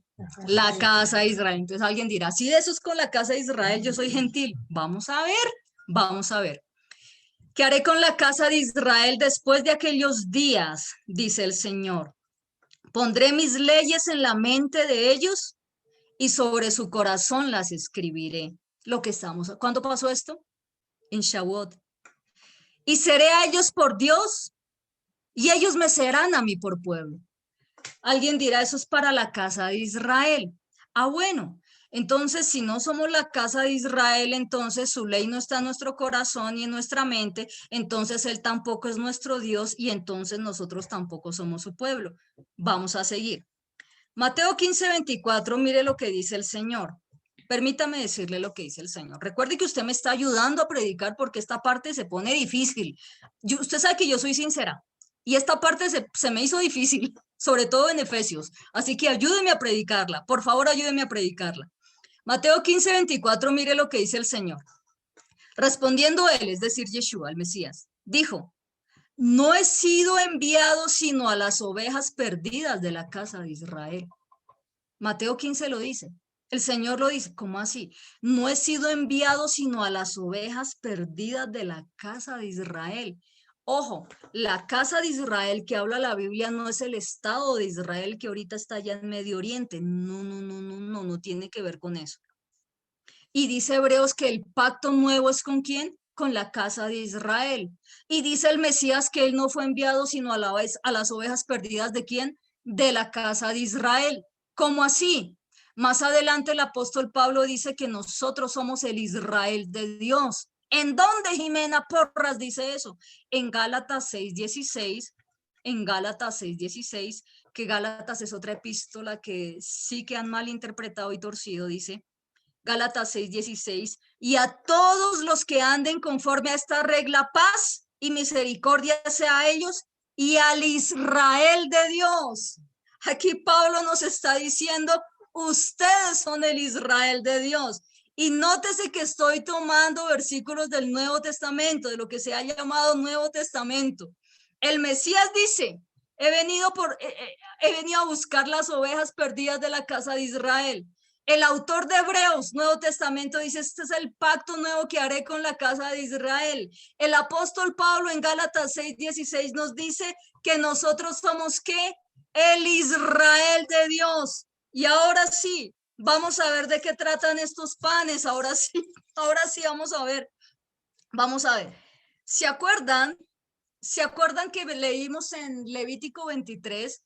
[SPEAKER 1] La casa de Israel. Entonces alguien dirá, si eso es con la casa de Israel, yo soy gentil. Vamos a ver, vamos a ver. ¿Qué haré con la casa de Israel después de aquellos días? Dice el Señor. Pondré mis leyes en la mente de ellos y sobre su corazón las escribiré. ¿Cuándo pasó esto? En Shavuot. Y seré a ellos por Dios y ellos me serán a mí por pueblo. Alguien dirá, eso es para la casa de Israel. Ah, bueno, entonces si no somos la casa de Israel, entonces su ley no está en nuestro corazón y en nuestra mente, entonces él tampoco es nuestro Dios y entonces nosotros tampoco somos su pueblo. Vamos a seguir. Mateo 15:24, mire lo que dice el Señor. Permítame decirle lo que dice el Señor. Recuerde que usted me está ayudando a predicar porque esta parte se pone difícil. Usted sabe que yo soy sincera y esta parte se me hizo difícil, sobre todo en Efesios. Así que ayúdeme a predicarla. Por favor, ayúdeme a predicarla. Mateo 15:24, mire lo que dice el Señor. Respondiendo él, es decir, Yeshua, el Mesías, dijo, no he sido enviado sino a las ovejas perdidas de la casa de Israel. Mateo 15 lo dice. El Señor lo dice. ¿Cómo así? No he sido enviado sino a las ovejas perdidas de la casa de Israel. Ojo, la casa de Israel que habla la Biblia no es el Estado de Israel que ahorita está allá en Medio Oriente. No, no, no, no, no, no tiene que ver con eso. Y dice Hebreos que el pacto nuevo es ¿con quién? Con la casa de Israel. Y dice el Mesías que él no fue enviado sino a las ovejas perdidas ¿de quién? De la casa de Israel. ¿Cómo así? Más adelante el apóstol Pablo dice que nosotros somos el Israel de Dios. ¿En dónde, Jimena Porras dice eso? En Gálatas 6:16, en Gálatas 6:16, que Gálatas es otra epístola que sí que han malinterpretado y torcido, dice, Gálatas 6:16, y a todos los que anden conforme a esta regla, paz y misericordia sea a ellos y al Israel de Dios. Aquí Pablo nos está diciendo, ustedes son el Israel de Dios. Y nótese que estoy tomando versículos del Nuevo Testamento, de lo que se ha llamado Nuevo Testamento. El Mesías dice, he venido a buscar las ovejas perdidas de la casa de Israel. El autor de Hebreos, Nuevo Testamento, dice, este es el pacto nuevo que haré con la casa de Israel. El apóstol Pablo en Gálatas 6:16 nos dice que nosotros somos, ¿qué? El Israel de Dios. Y ahora sí, vamos a ver de qué tratan estos panes. Ahora sí, vamos a ver. Vamos a ver. ¿Se acuerdan que leímos en Levítico 23?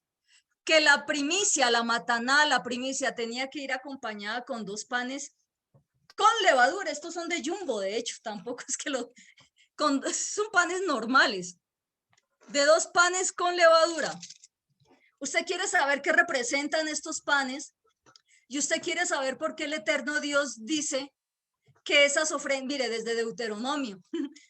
[SPEAKER 1] Que la primicia, la mataná, la primicia tenía que ir acompañada con 2 panes con levadura. Estos son de Jumbo, de hecho, tampoco es que son panes normales, de 2 panes con levadura. Usted quiere saber qué representan estos panes y usted quiere saber por qué el eterno Dios dice que esas ofrendas, mire, desde Deuteronomio,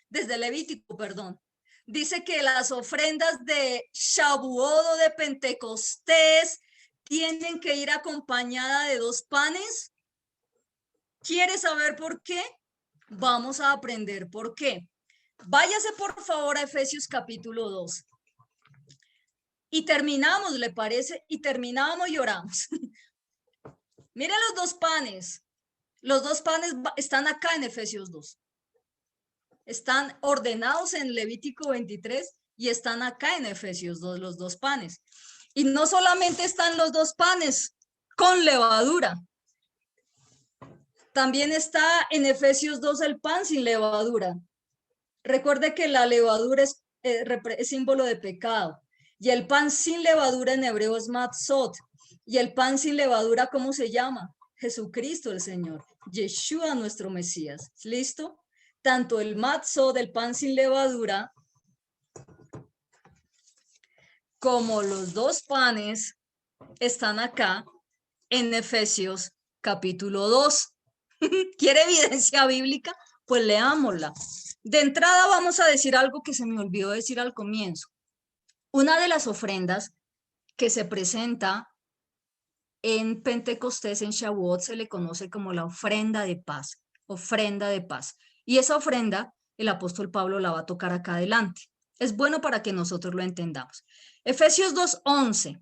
[SPEAKER 1] desde Levítico, perdón, dice que las ofrendas de Shavuot o de Pentecostés tienen que ir acompañada de 2 panes. ¿Quiere saber por qué? Vamos a aprender por qué. Váyase por favor a Efesios capítulo 2. Y terminamos, ¿le parece? Y terminamos y oramos. Miren los 2 panes. Los 2 panes están acá en Efesios 2. Están ordenados en Levítico 23 y están acá en Efesios 2, los 2 panes. Y no solamente están los 2 panes con levadura. También está en Efesios 2 el pan sin levadura. Recuerde que la levadura es símbolo de pecado. Y el pan sin levadura en hebreo es matzot. Y el pan sin levadura, ¿cómo se llama? Jesucristo el Señor. Yeshua nuestro Mesías. ¿Listo? Tanto el matzot del pan sin levadura como los 2 panes están acá en Efesios capítulo 2. ¿Quiere evidencia bíblica? Pues leámosla. De entrada vamos a decir algo que se me olvidó decir al comienzo. Una de las ofrendas que se presenta en Pentecostés, en Shavuot, se le conoce como la ofrenda de paz, ofrenda de paz. Y esa ofrenda, el apóstol Pablo la va a tocar acá adelante. Es bueno para que nosotros lo entendamos. Efesios 2:11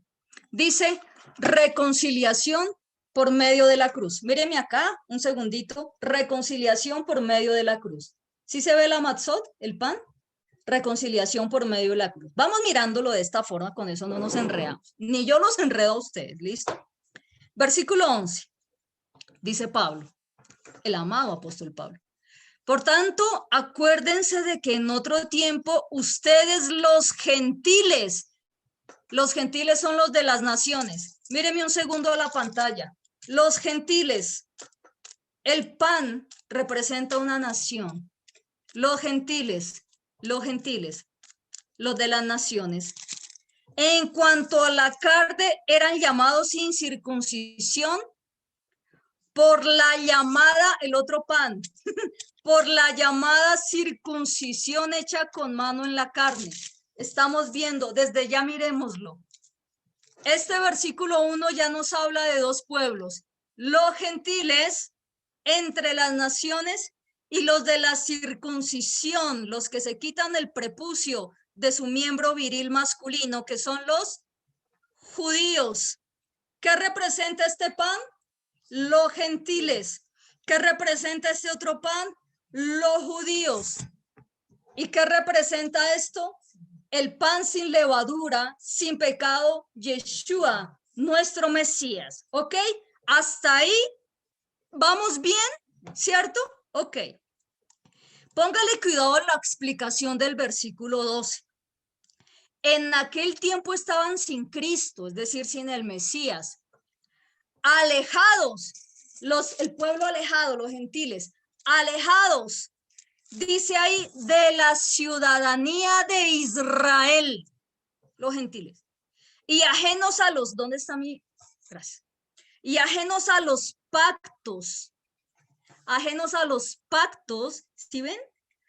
[SPEAKER 1] dice reconciliación por medio de la cruz. Míreme acá, un segundito, reconciliación por medio de la cruz. ¿Sí se ve la matzot, el pan? Reconciliación por medio de la cruz. Vamos mirándolo de esta forma, con eso no nos enredamos. Ni yo los enredo a ustedes, ¿listo? Versículo 11, dice Pablo, el amado apóstol Pablo. Por tanto, acuérdense de que en otro tiempo ustedes los gentiles son los de las naciones. Míreme un segundo a la pantalla. Los gentiles, el pan representa una nación. Los gentiles, los de las naciones. En cuanto a la carne, eran llamados sin circuncisión por la llamada, el otro pan, por la llamada circuncisión hecha con mano en la carne. Estamos viendo, desde ya miremoslo. Este versículo 1 ya nos habla de 2 pueblos, los gentiles entre las naciones y los de la circuncisión, los que se quitan el prepucio de su miembro viril masculino, que son los judíos. ¿Qué representa este pan? Los gentiles. ¿Qué representa este otro pan? Los judíos. ¿Y qué representa esto? El pan sin levadura, sin pecado, Yeshua, nuestro Mesías. ¿Ok? Hasta ahí vamos bien, ¿cierto? Ok. Póngale cuidado a la explicación del versículo 12. En aquel tiempo estaban sin Cristo, es decir, sin el Mesías, alejados, el pueblo alejado, los gentiles, alejados, dice ahí, de la ciudadanía de Israel, los gentiles, y ajenos a los, ¿dónde está mi? Gracias. Y ajenos a los pactos ajenos a los pactos, ¿sí ven?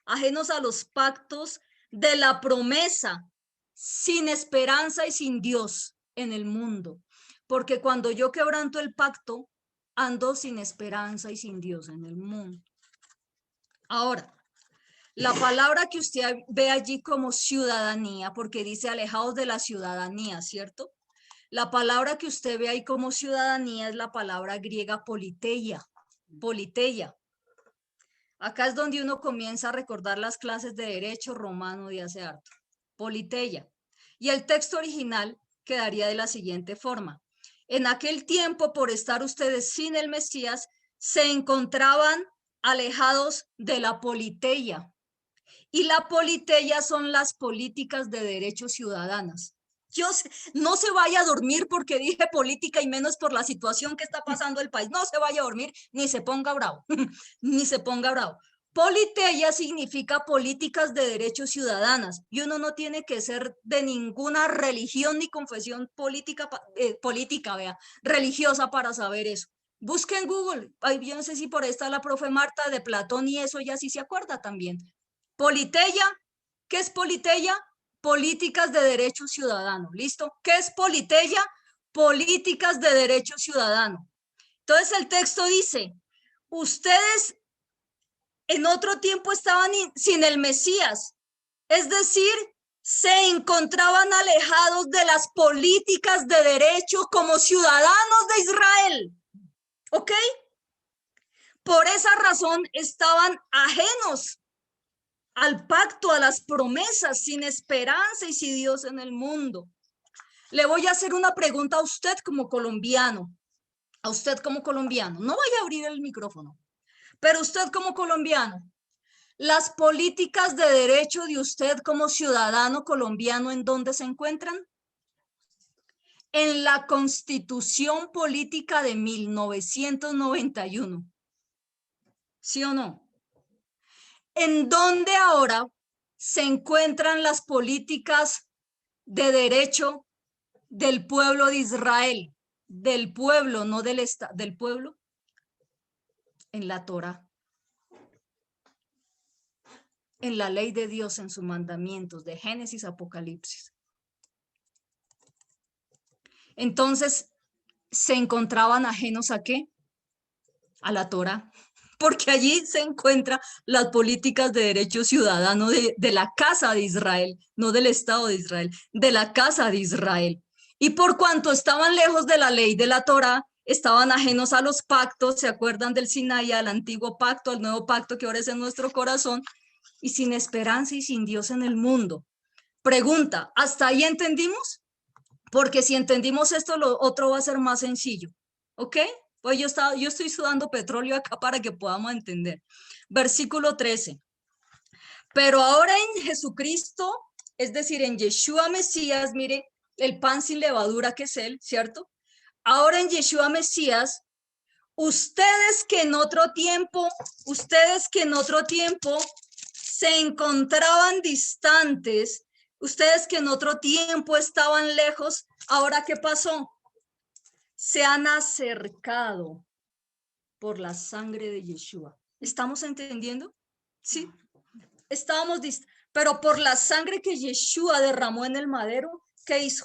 [SPEAKER 1] Ajenos a los pactos de la promesa, sin esperanza y sin Dios en el mundo. Porque cuando yo quebranto el pacto, ando sin esperanza y sin Dios en el mundo. Ahora, la palabra que usted ve allí como ciudadanía, porque dice alejados de la ciudadanía, ¿cierto? La palabra que usted ve ahí como ciudadanía es la palabra griega politeia. Politeia. Acá es donde uno comienza a recordar las clases de derecho romano de hace harto. Politeia. Y el texto original quedaría de la siguiente forma. En aquel tiempo, por estar ustedes sin el Mesías, se encontraban alejados de la politeia. Y la politeia son las políticas de derechos ciudadanas. No se vaya a dormir porque dije política y menos por la situación que está pasando el país. No se vaya a dormir ni se ponga bravo, ni se ponga bravo. Politeia significa políticas de derechos ciudadanas y uno no tiene que ser de ninguna religión ni confesión política, religiosa para saber eso. Busque en Google, ay, yo no sé si por ahí está la profe Marta de Platón y eso ya sí se acuerda también. Politeia, ¿qué es politeia? Políticas de derecho ciudadano, ¿listo? ¿Qué es politeia? Políticas de derecho ciudadano. Entonces el texto dice, ustedes en otro tiempo estaban sin el Mesías, es decir, se encontraban alejados de las políticas de derecho como ciudadanos de Israel, ¿ok? Por esa razón estaban ajenos al pacto, a las promesas, sin esperanza y sin Dios en el mundo. Le voy a hacer una pregunta a usted como colombiano, no vaya a abrir el micrófono, pero usted como colombiano, las políticas de derecho de usted como ciudadano colombiano, ¿en dónde se encuentran? En la Constitución Política de 1991. ¿Sí o no? ¿En dónde ahora se encuentran las políticas de derecho del pueblo de Israel? Del pueblo, no del Estado, del pueblo. En la Torá. En la ley de Dios, en sus mandamientos, de Génesis a Apocalipsis. Entonces, ¿se encontraban ajenos a qué? A la Torá. Porque allí se encuentran las políticas de derecho ciudadano de la casa de Israel, no del Estado de Israel, de la casa de Israel. Y por cuanto estaban lejos de la ley de la Torá, estaban ajenos a los pactos, se acuerdan del Sinaí, al antiguo pacto, al nuevo pacto que ahora es en nuestro corazón, y sin esperanza y sin Dios en el mundo. Pregunta, ¿hasta ahí entendimos? Porque si entendimos esto, lo otro va a ser más sencillo, ¿ok? Pues yo estoy sudando petróleo acá para que podamos entender. Versículo 13. Pero ahora en Jesucristo, es decir, en Yeshua Mesías, mire, el pan sin levadura que es él, ¿cierto? Ahora en Yeshua Mesías, ustedes que en otro tiempo se encontraban distantes, ustedes que en otro tiempo estaban lejos, ¿ahora qué pasó? Se han acercado por la sangre de Yeshua. ¿Estamos entendiendo? Sí. Estábamos pero por la sangre que Yeshua derramó en el madero, ¿qué hizo?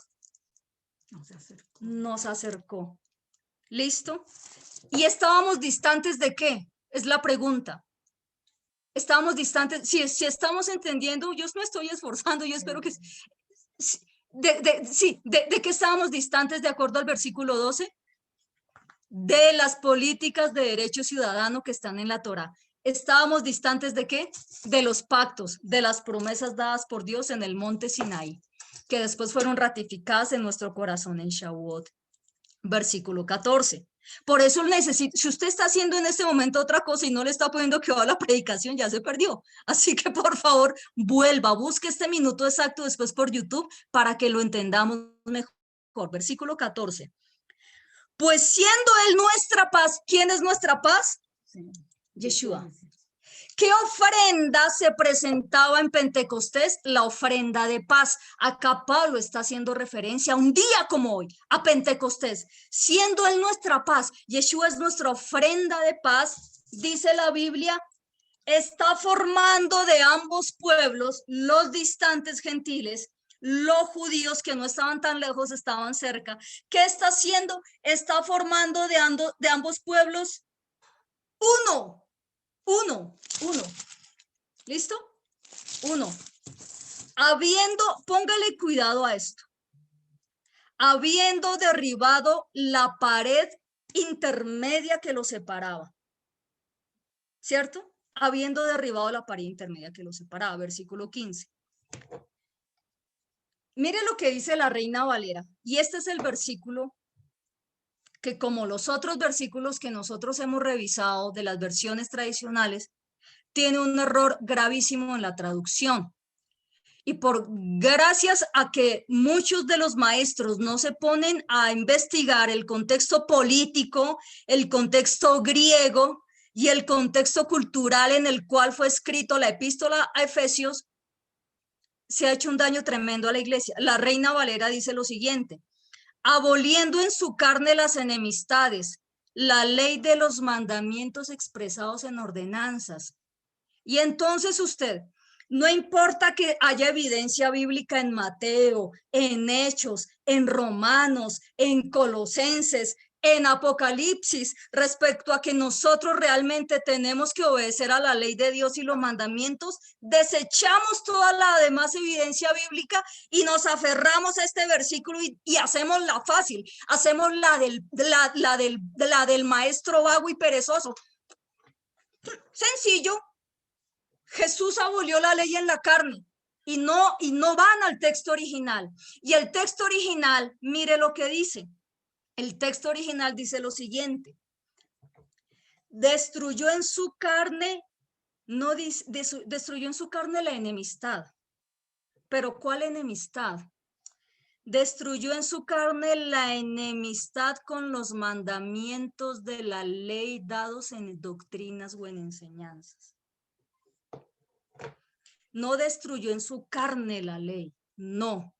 [SPEAKER 1] Nos acercó. ¿Listo? ¿Y estábamos distantes de qué? Es la pregunta. Estábamos distantes, si estamos entendiendo, yo me estoy esforzando, yo espero que... ¿De qué estábamos distantes de acuerdo al versículo 12? De las políticas de derecho ciudadano que están en la Torá. ¿Estábamos distantes de qué? De los pactos, de las promesas dadas por Dios en el monte Sinaí, que después fueron ratificadas en nuestro corazón en Shavuot. Versículo 14. Por eso necesito, si usted está haciendo en este momento otra cosa y no le está poniendo que va a la predicación, ya se perdió. Así que por favor, vuelva, busque este minuto exacto después por YouTube para que lo entendamos mejor. Versículo 14. Pues siendo Él nuestra paz, ¿quién es nuestra paz? Sí. Yeshua. ¿Qué ofrenda se presentaba en Pentecostés? La ofrenda de paz. Acá Pablo está haciendo referencia a un día como hoy, a Pentecostés. Siendo Él nuestra paz, Yeshua es nuestra ofrenda de paz. dice la Biblia, está formando de ambos pueblos, los distantes gentiles, los judíos que no estaban tan lejos, estaban cerca. ¿Qué está haciendo? Está formando de ambos pueblos uno. ¿Listo? Uno. Póngale cuidado a esto. Habiendo derribado la pared intermedia que los separaba. ¿Cierto? Habiendo derribado la pared intermedia que los separaba. Versículo 15. Mire lo que dice la Reina Valera. Y este es el versículo que, como los otros versículos que nosotros hemos revisado de las versiones tradicionales, tiene un error gravísimo en la traducción. Y gracias a que muchos de los maestros no se ponen a investigar el contexto político, el contexto griego y el contexto cultural en el cual fue escrito la epístola a Efesios, se ha hecho un daño tremendo a la iglesia. La Reina Valera dice lo siguiente: aboliendo en su carne las enemistades, la ley de los mandamientos expresados en ordenanzas. Y entonces usted, no importa que haya evidencia bíblica en Mateo, en Hechos, en Romanos, en Colosenses, en Apocalipsis, respecto a que nosotros realmente tenemos que obedecer a la ley de Dios y los mandamientos, desechamos toda la demás evidencia bíblica y nos aferramos a este versículo y hacemos la fácil, hacemos la del maestro vago y perezoso. Sencillo. Jesús abolió la ley en la carne y no van al texto original. Y el texto original, mire lo que dice. El texto original dice lo siguiente: destruyó en su carne, destruyó en su carne la enemistad. ¿Pero cuál enemistad? Destruyó en su carne la enemistad con los mandamientos de la ley dados en doctrinas o en enseñanzas. No destruyó en su carne la ley, no.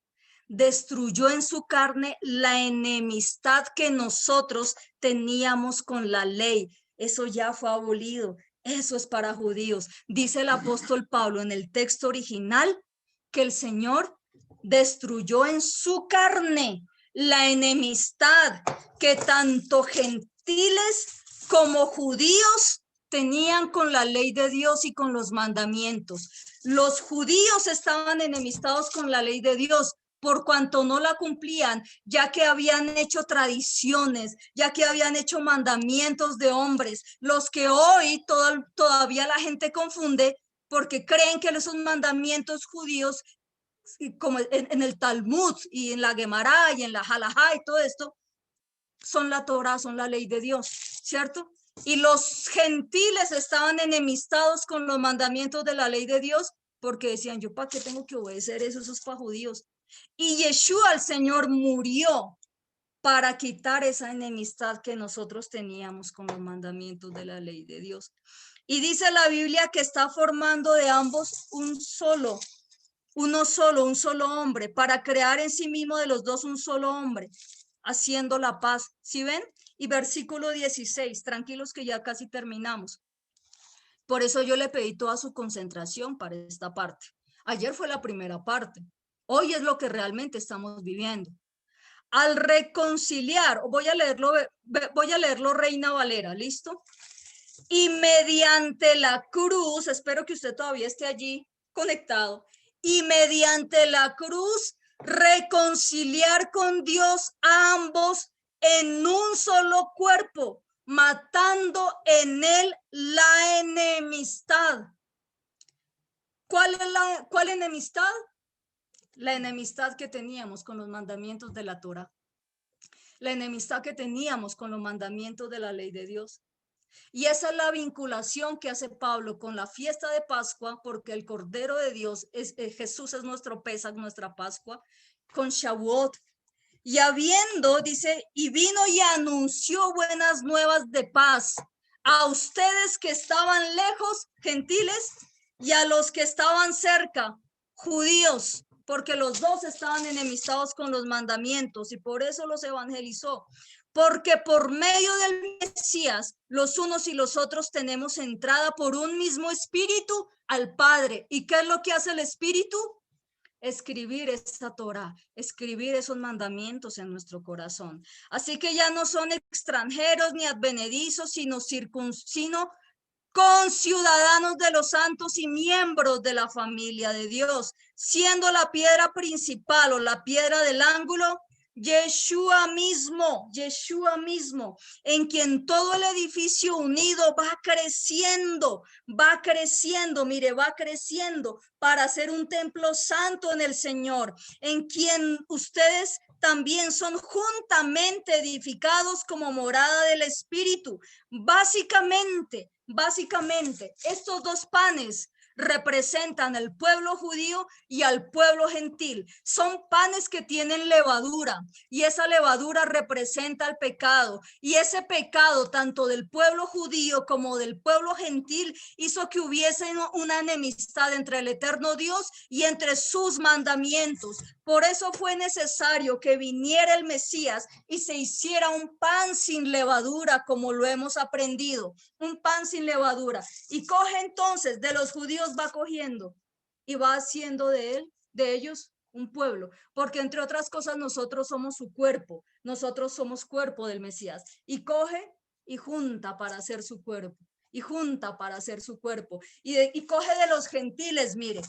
[SPEAKER 1] Destruyó en su carne la enemistad que nosotros teníamos con la ley. Eso ya fue abolido. Eso es para judíos. Dice el apóstol Pablo en el texto original que el Señor destruyó en su carne la enemistad que tanto gentiles como judíos tenían con la ley de Dios y con los mandamientos. Los judíos estaban enemistados con la ley de Dios por cuanto no la cumplían, ya que habían hecho tradiciones, ya que habían hecho mandamientos de hombres, los que hoy todavía la gente confunde porque creen que esos mandamientos judíos, como en el Talmud y en la Gemara y en la Halajá y todo esto, son la Torah, son la ley de Dios, ¿cierto? Y los gentiles estaban enemistados con los mandamientos de la ley de Dios porque decían, yo para qué tengo que obedecer eso, eso es para judíos. Y Yeshua, el Señor, murió para quitar esa enemistad que nosotros teníamos con los mandamientos de la ley de Dios. Y dice la Biblia que está formando de ambos un solo hombre, para crear en sí mismo de los dos un solo hombre, haciendo la paz. ¿Sí ven? Y versículo 16, tranquilos que ya casi terminamos. Por eso yo le pedí toda su concentración para esta parte. Ayer fue la primera parte. Hoy es lo que realmente estamos viviendo. Al reconciliar, voy a leerlo Reina Valera, ¿listo? Y mediante la cruz, espero que usted todavía esté allí conectado, y mediante la cruz reconciliar con Dios a ambos en un solo cuerpo, matando en él la enemistad. ¿Cuál enemistad? La enemistad que teníamos con los mandamientos de la Torah, la enemistad que teníamos con los mandamientos de la ley de Dios. Y esa es la vinculación que hace Pablo con la fiesta de Pascua, porque el Cordero de Dios, Jesús es nuestro Pesaj, nuestra Pascua, con Shavuot. Y dice, y vino y anunció buenas nuevas de paz a ustedes que estaban lejos, gentiles, y a los que estaban cerca, judíos, porque los dos estaban enemistados con los mandamientos y por eso los evangelizó. porque por medio del Mesías, los unos y los otros tenemos entrada por un mismo espíritu al Padre. ¿Y qué es lo que hace el espíritu? Escribir esa Torá, escribir esos mandamientos en nuestro corazón. Así que ya no son extranjeros ni advenedizos, sino conciudadanos de los santos y miembros de la familia de Dios, siendo la piedra principal o la piedra del ángulo Yeshua mismo, en quien todo el edificio unido va creciendo, mire, va creciendo para ser un templo santo en el Señor, en quien ustedes también son juntamente edificados como morada del Espíritu. Básicamente, estos dos panes representan al pueblo judío y al pueblo gentil. Son panes que tienen levadura y esa levadura representa el pecado. Y ese pecado, tanto del pueblo judío como del pueblo gentil, hizo que hubiese una enemistad entre el eterno Dios y entre sus mandamientos. Por eso fue necesario que viniera el Mesías y se hiciera un pan sin levadura, como lo hemos aprendido, un pan sin levadura. Y coge entonces, de los judíos va cogiendo y va haciendo de ellos un pueblo, porque entre otras cosas nosotros somos su cuerpo, nosotros somos cuerpo del Mesías, y coge y junta para hacer su cuerpo, y junta para hacer su cuerpo, y coge de los gentiles, mire,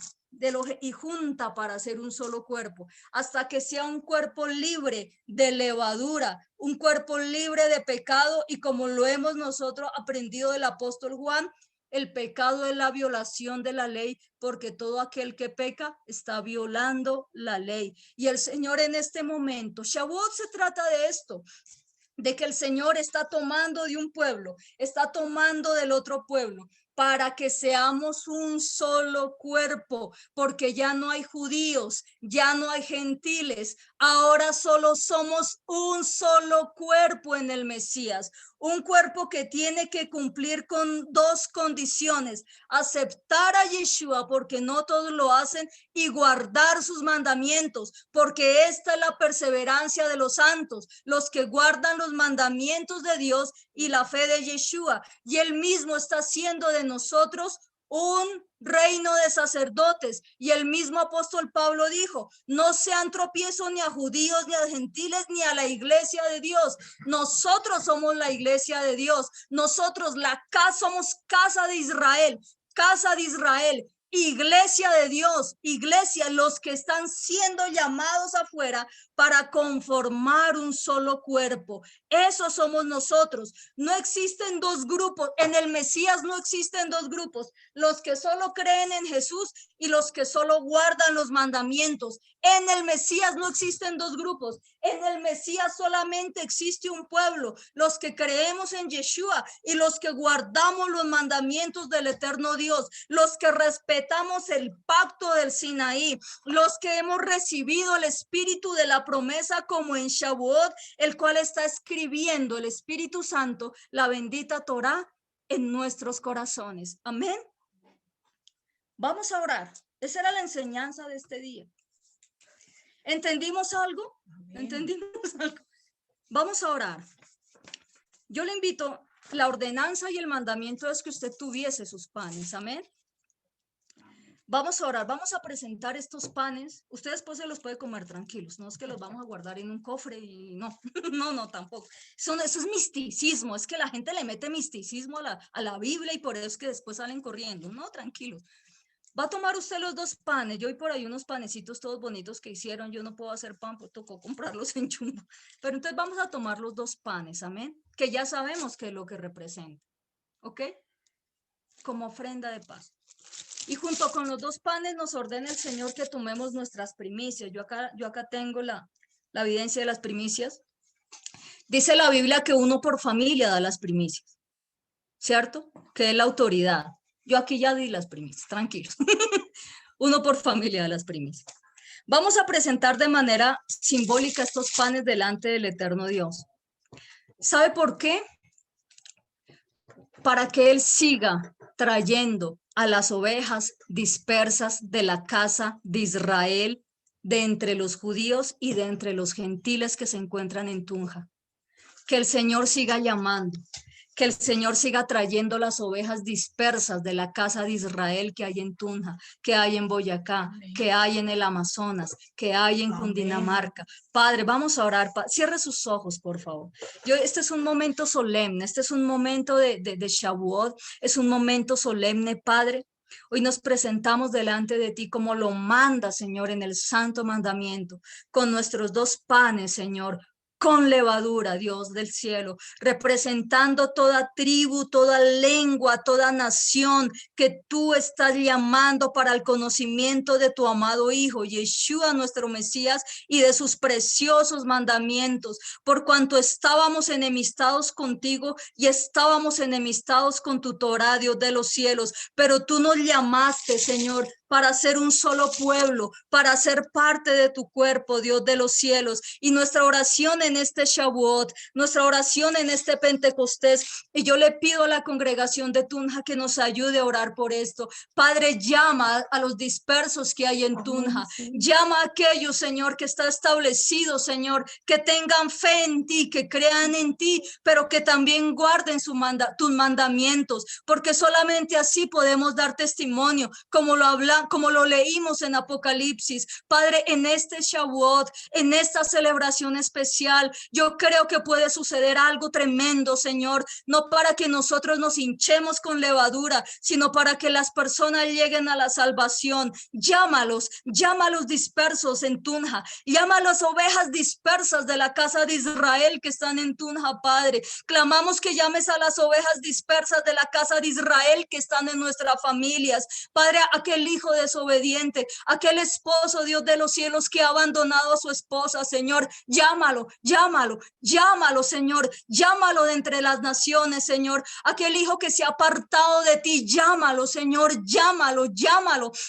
[SPEAKER 1] y junta para hacer un solo cuerpo, hasta que sea un cuerpo libre de levadura, un cuerpo libre de pecado, y como lo hemos nosotros aprendido del apóstol Juan, el pecado es la violación de la ley, porque todo aquel que peca está violando la ley. Y el Señor en este momento, Shavuot se trata de esto, de que el Señor está tomando de un pueblo, está tomando del otro pueblo, para que seamos un solo cuerpo, porque ya no hay judíos, ya no hay gentiles, ahora solo somos un solo cuerpo en el Mesías, un cuerpo que tiene que cumplir con dos condiciones: aceptar a Yeshua, porque no todos lo hacen, y guardar sus mandamientos, porque esta es la perseverancia de los santos, los que guardan los mandamientos de Dios y la fe de Yeshua. Y él mismo está haciendo de nosotros un reino de sacerdotes. Y el mismo apóstol Pablo dijo: no sean tropiezo ni a judíos, ni a gentiles, ni a la iglesia de Dios. Nosotros somos la iglesia de Dios. Nosotros somos casa de Israel, iglesia de Dios, iglesia, los que están siendo llamados afuera para conformar un solo cuerpo. Eso somos nosotros. No existen dos grupos. En el Mesías no existen dos grupos: los que solo creen en Jesús y los que solo guardan los mandamientos. En el Mesías no existen dos grupos. En el Mesías solamente existe un pueblo: los que creemos en Yeshua y los que guardamos los mandamientos del eterno Dios, los que respetamos el pacto del Sinaí, los que hemos recibido el espíritu de la promesa, como en Shavuot, el cual está escribiendo el Espíritu Santo, la bendita Torá, en nuestros corazones. Amén. Vamos a orar. Esa era la enseñanza de este día. ¿Entendimos algo? ¿Entendimos algo? Vamos a orar. Yo le invito, la ordenanza y el mandamiento es que usted tuviese sus panes. Amén. Vamos a orar, vamos a presentar estos panes. Ustedes después se los puede comer tranquilos, no es que los vamos a guardar en un cofre y no, no, tampoco. Eso es misticismo, es que la gente le mete misticismo a la Biblia y por eso es que después salen corriendo. No, tranquilos. Va a tomar usted los dos panes. Yo vi por ahí unos panecitos todos bonitos que hicieron. Yo no puedo hacer pan, pues tocó comprarlos en Jumbo. Pero entonces vamos a tomar los dos panes, amén, que ya sabemos qué es lo que representa, ¿ok? Como ofrenda de paz. Y junto con los dos panes nos ordena el Señor que tomemos nuestras primicias. Yo acá tengo la evidencia de las primicias. Dice la Biblia que uno por familia da las primicias, ¿cierto? Que es la autoridad. Yo aquí ya di las primicias, tranquilos. Uno por familia da las primicias. Vamos a presentar de manera simbólica estos panes delante del eterno Dios. ¿Sabe por qué? Para que Él siga trayendo a las ovejas dispersas de la casa de Israel, de entre los judíos y de entre los gentiles que se encuentran en Tunja. Que el Señor siga llamando, que el Señor siga trayendo las ovejas dispersas de la casa de Israel que hay en Tunja, que hay en Boyacá, que hay en el Amazonas, que hay en Cundinamarca. Padre, vamos a orar. Cierre sus ojos, por favor. Este es un momento solemne, este es un momento de Shavuot, es un momento solemne, Padre. Hoy nos presentamos delante de ti como lo manda, Señor, en el santo mandamiento, con nuestros 2 panes, Señor, con levadura, Dios del cielo, representando toda tribu, toda lengua, toda nación que tú estás llamando para el conocimiento de tu amado Hijo, Yeshua, nuestro Mesías, y de sus preciosos mandamientos, por cuanto estábamos enemistados contigo y estábamos enemistados con tu Torá, Dios de los cielos, pero tú nos llamaste, Señor, para ser un solo pueblo, para ser parte de tu cuerpo, Dios de los cielos. Y nuestra oración en este Shavuot, nuestra oración en este Pentecostés, y yo le pido a la congregación de Tunja que nos ayude a orar por esto. Padre, llama a los dispersos que hay en Tunja, llama a aquellos, Señor, que está establecido, Señor, que tengan fe en ti, que crean en ti, pero que también guarden tus mandamientos, porque solamente así podemos dar testimonio, como lo leímos en Apocalipsis. Padre, en este Shavuot, en esta celebración especial, yo creo que puede suceder algo tremendo, Señor, no para que nosotros nos hinchemos con levadura, sino para que las personas lleguen a la salvación. Llámalos dispersos en Tunja, llama a las ovejas dispersas de la casa de Israel que están en Tunja, Padre. Clamamos que llames a las ovejas dispersas de la casa de Israel que están en nuestras familias, Padre, aquel hijo desobediente, aquel esposo, Dios de los cielos, que ha abandonado a su esposa, Señor, llámalo, Señor, llámalo de entre las naciones, Señor, aquel hijo que se ha apartado de ti, llámalo, Señor, llámalo,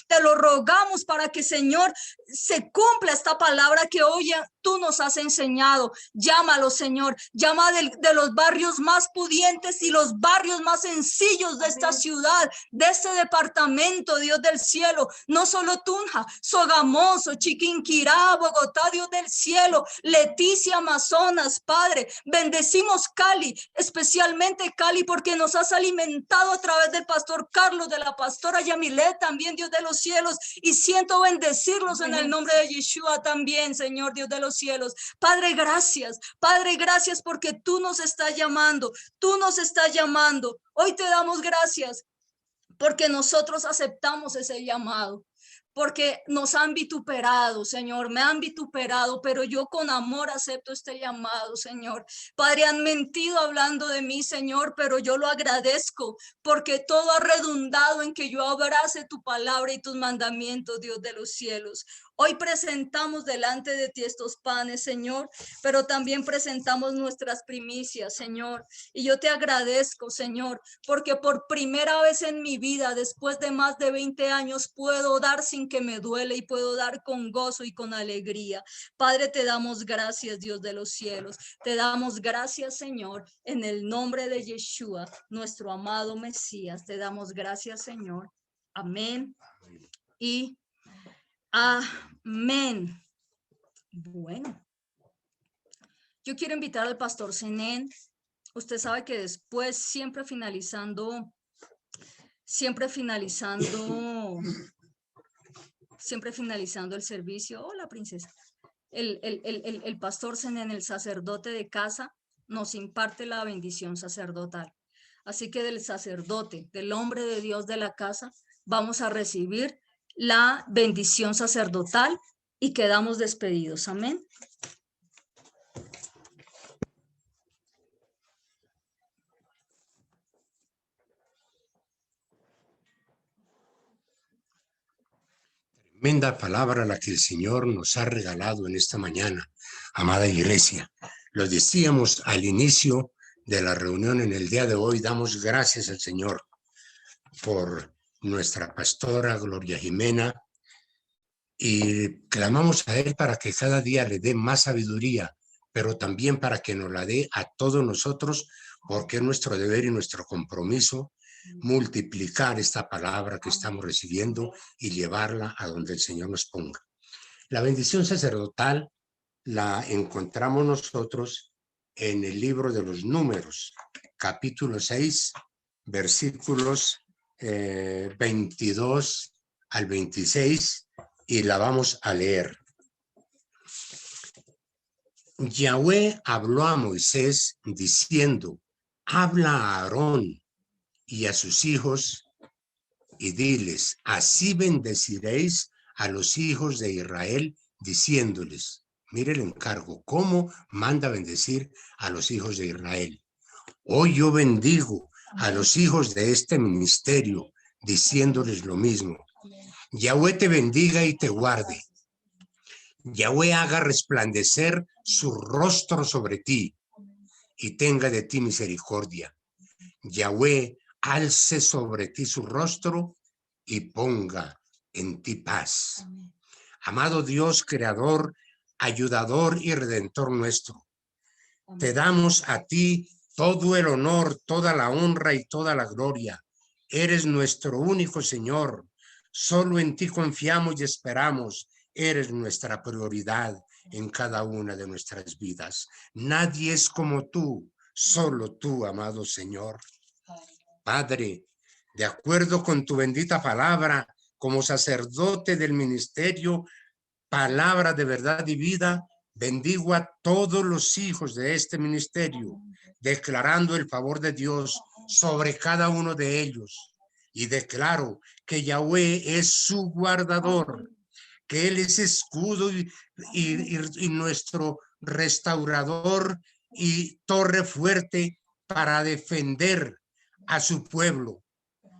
[SPEAKER 1] te lo rogamos para que, Señor, se cumpla esta palabra que hoy tú nos has enseñado. Llámalo, Señor, llama de los barrios más pudientes y los barrios más sencillos de esta ciudad, de este departamento, Dios del cielo, no solo Tunja, Sogamoso, Chiquinquirá, Bogotá, Dios del cielo, Leticia, Amazonas, Padre, bendecimos Cali, especialmente Cali, porque nos has alimentado a través del pastor Carlos, de la pastora Yamilet, también, Dios de los cielos, y siento bendecirlos en el nombre de Yeshua también, Señor, Dios de los cielos. Padre, gracias porque tú nos estás llamando, Hoy te damos gracias porque nosotros aceptamos ese llamado, porque nos han vituperado, Señor, me han vituperado, pero yo con amor acepto este llamado, Señor. Padre, han mentido hablando de mí, Señor, pero yo lo agradezco, porque todo ha redundado en que yo abrace tu palabra y tus mandamientos, Dios de los cielos. Hoy presentamos delante de ti estos panes, Señor, pero también presentamos nuestras primicias, Señor. Y yo te agradezco, Señor, porque por primera vez en mi vida, después de más de 20 años, puedo dar sin que me duele y puedo dar con gozo y con alegría. Padre, te damos gracias, Dios de los cielos. Te damos gracias, Señor, en el nombre de Yeshua, nuestro amado Mesías. Te damos gracias, Señor. Amén y amén. Bueno, yo quiero invitar al pastor Zenén. Usted sabe que después, siempre finalizando el servicio. Hola, princesa. El pastor Zenén, el sacerdote de casa, nos imparte la bendición sacerdotal. Así que del sacerdote, del hombre de Dios de la casa, vamos a recibir la bendición sacerdotal y quedamos despedidos. Amén.
[SPEAKER 2] Tremenda palabra la que el Señor nos ha regalado en esta mañana, amada iglesia. Lo decíamos al inicio de la reunión en el día de hoy, damos gracias al Señor por nuestra pastora Gloria Jimena y clamamos a Él para que cada día le dé más sabiduría, pero también para que nos la dé a todos nosotros, porque es nuestro deber y nuestro compromiso multiplicar esta palabra que estamos recibiendo y llevarla a donde el Señor nos ponga. La bendición sacerdotal la encontramos nosotros en el libro de los Números, capítulo 6, versículos 22 al 26, y la vamos a leer. Yahweh habló a Moisés diciendo: habla a Aarón y a sus hijos y diles: así bendeciréis a los hijos de Israel, diciéndoles. Mire el encargo, cómo manda bendecir a los hijos de Israel. Hoy yo bendigo a los hijos de este ministerio, diciéndoles lo mismo. Yahweh te bendiga y te guarde. Yahweh haga resplandecer su rostro sobre ti y tenga de ti misericordia. Yahweh alce sobre ti su rostro y ponga en ti paz. Amado Dios, creador, ayudador y redentor nuestro, te damos a ti todo el honor, toda la honra y toda la gloria. Eres nuestro único Señor. Solo en ti confiamos y esperamos. Eres nuestra prioridad en cada una de nuestras vidas. Nadie es como tú, solo tú, amado Señor. Padre, de acuerdo con tu bendita palabra, como sacerdote del ministerio, palabra de verdad y vida, bendigo a todos los hijos de este ministerio, declarando el favor de Dios sobre cada uno de ellos. Y declaro que Yahweh es su guardador, que Él es escudo y nuestro restaurador y torre fuerte para defender a su pueblo.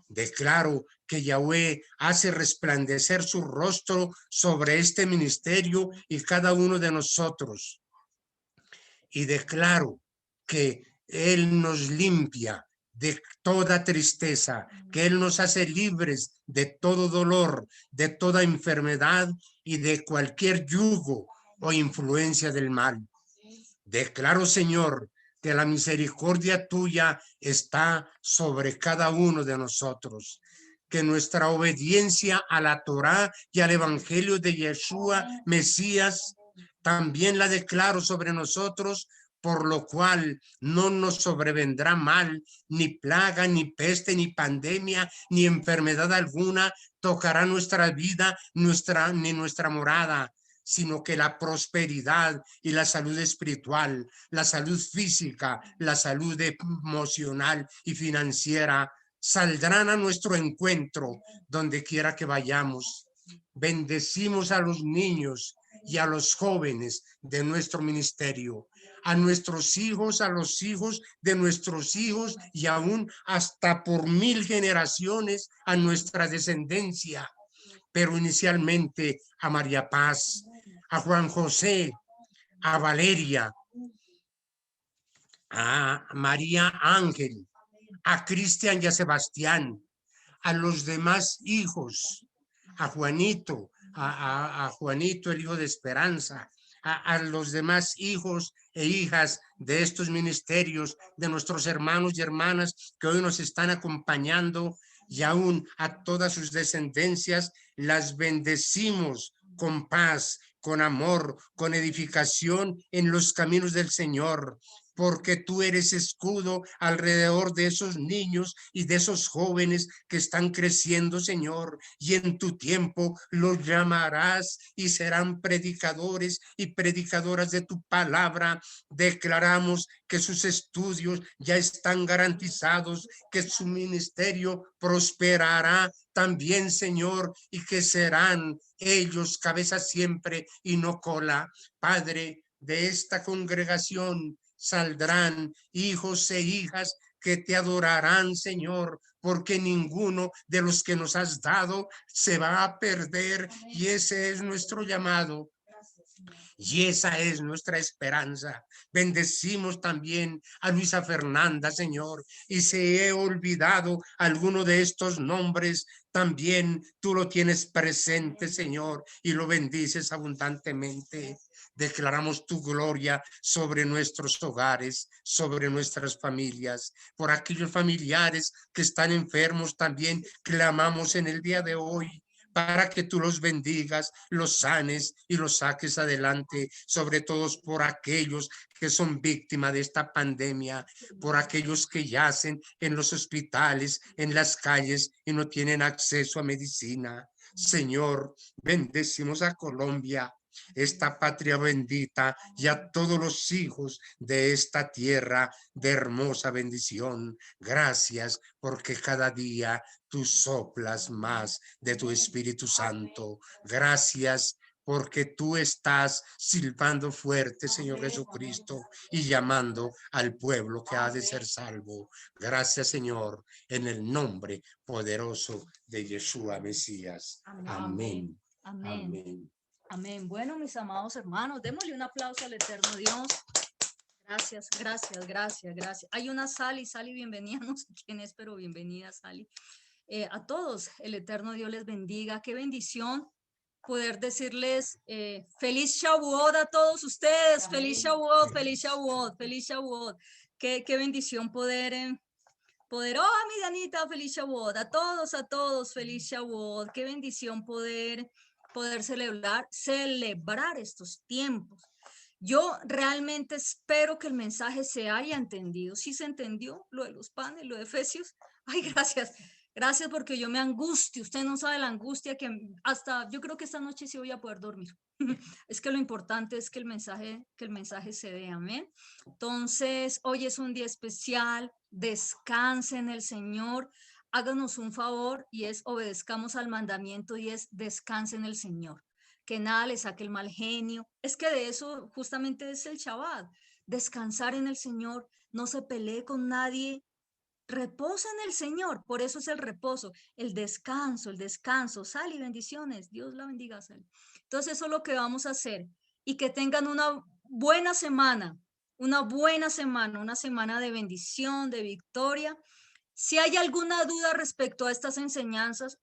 [SPEAKER 2] Declaro que Yahweh hace resplandecer su rostro sobre este ministerio y cada uno de nosotros. Y declaro que Él nos limpia de toda tristeza, que Él nos hace libres de todo dolor, de toda enfermedad y de cualquier yugo o influencia del mal. Declaro, Señor, que la misericordia tuya está sobre cada uno de nosotros, que nuestra obediencia a la Torá y al evangelio de Yeshua, Mesías, también la declaro sobre nosotros, por lo cual no nos sobrevendrá mal, ni plaga, ni peste, ni pandemia, ni enfermedad alguna tocará nuestra vida, ni nuestra morada, sino que la prosperidad y la salud espiritual, la salud física, la salud emocional y financiera saldrán a nuestro encuentro donde quiera que vayamos. Bendecimos a los niños y a los jóvenes de nuestro ministerio, a nuestros hijos, a los hijos de nuestros hijos y aún hasta por 1000 generaciones a nuestra descendencia. Pero inicialmente a María Paz, a Juan José, a Valeria, a María Ángel, a Cristian y a Sebastián, a los demás hijos, a Juanito, a Juanito, el hijo de Esperanza, a los demás hijos e hijas de estos ministerios, de nuestros hermanos y hermanas que hoy nos están acompañando, y aún a todas sus descendencias, las bendecimos con paz, con amor, con edificación en los caminos del Señor, porque tú eres escudo alrededor de esos niños y de esos jóvenes que están creciendo, Señor, y en tu tiempo los llamarás y serán predicadores y predicadoras de tu palabra. Declaramos que sus estudios ya están garantizados, que su ministerio prosperará también, Señor, y que serán ellos cabeza siempre y no cola. Padre, de esta congregación saldrán hijos e hijas que te adorarán, Señor, porque ninguno de los que nos has dado se va a perder, y ese es nuestro llamado. Y esa es nuestra esperanza. Bendecimos también a Luisa Fernanda, Señor, y si he olvidado alguno de estos nombres, también tú lo tienes presente, Señor, y lo bendices abundantemente. Declaramos tu gloria sobre nuestros hogares, sobre nuestras familias. Por aquellos familiares que están enfermos también clamamos en el día de hoy, para que tú los bendigas, los sanes y los saques adelante, sobre todo por aquellos que son víctimas de esta pandemia, por aquellos que yacen en los hospitales, en las calles y no tienen acceso a medicina. Señor, bendecimos a Colombia, esta patria bendita, y a todos los hijos de esta tierra de hermosa bendición. Gracias porque cada día tú soplas más de tu Espíritu Santo. Gracias porque tú estás silbando fuerte, Señor Jesucristo, y llamando al pueblo que ha de ser salvo. Gracias, Señor, en el nombre poderoso de Yeshua Mesías. Amén.
[SPEAKER 1] Amén.
[SPEAKER 2] Amén.
[SPEAKER 1] Amén. Bueno, mis amados hermanos, démosle un aplauso al eterno Dios. Gracias, gracias, gracias, gracias. Hay una Sally, bienvenida, no sé quién es, pero bienvenida, Sally. A todos, el eterno Dios les bendiga. Qué bendición poder decirles feliz Shavuot a todos ustedes. Amén. Feliz Shavuot, feliz Shavuot, feliz Shavuot. Qué bendición poder, mi Danita, feliz Shavuot. A todos, feliz Shavuot. Qué bendición poder celebrar estos tiempos. Yo realmente espero que el mensaje se haya entendido. ¿Sí se entendió lo de los panes, lo de Efesios? Ay, gracias. Gracias porque yo me angustio. Usted no sabe la angustia que hasta yo creo que esta noche sí voy a poder dormir. Es que lo importante es que el mensaje se dé. Amén. Entonces, hoy es un día especial. Descanse en el Señor. Háganos un favor y es obedezcamos al mandamiento y es descanse en el Señor. Que nada le saque el mal genio. Es que de eso justamente es el Shabbat. Descansar en el Señor. No se pelee con nadie. Reposa en el Señor, por eso es el reposo, el descanso. Sal y bendiciones, Dios la bendiga, Sal. Entonces eso es lo que vamos a hacer y que tengan una buena semana, una semana de bendición, de victoria. Si hay alguna duda respecto a estas enseñanzas,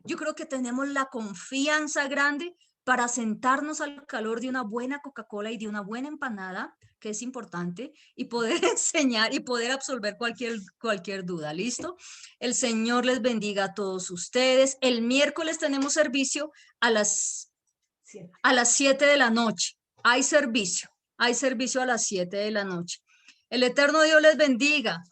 [SPEAKER 1] yo creo que tenemos la confianza grande para sentarnos al calor de una buena Coca-Cola y de una buena empanada, que es importante, y poder enseñar y poder absolver cualquier duda. ¿Listo? El Señor les bendiga a todos ustedes. El miércoles tenemos servicio a las 7 de la noche. Hay servicio a las 7 de la noche. El eterno Dios les bendiga.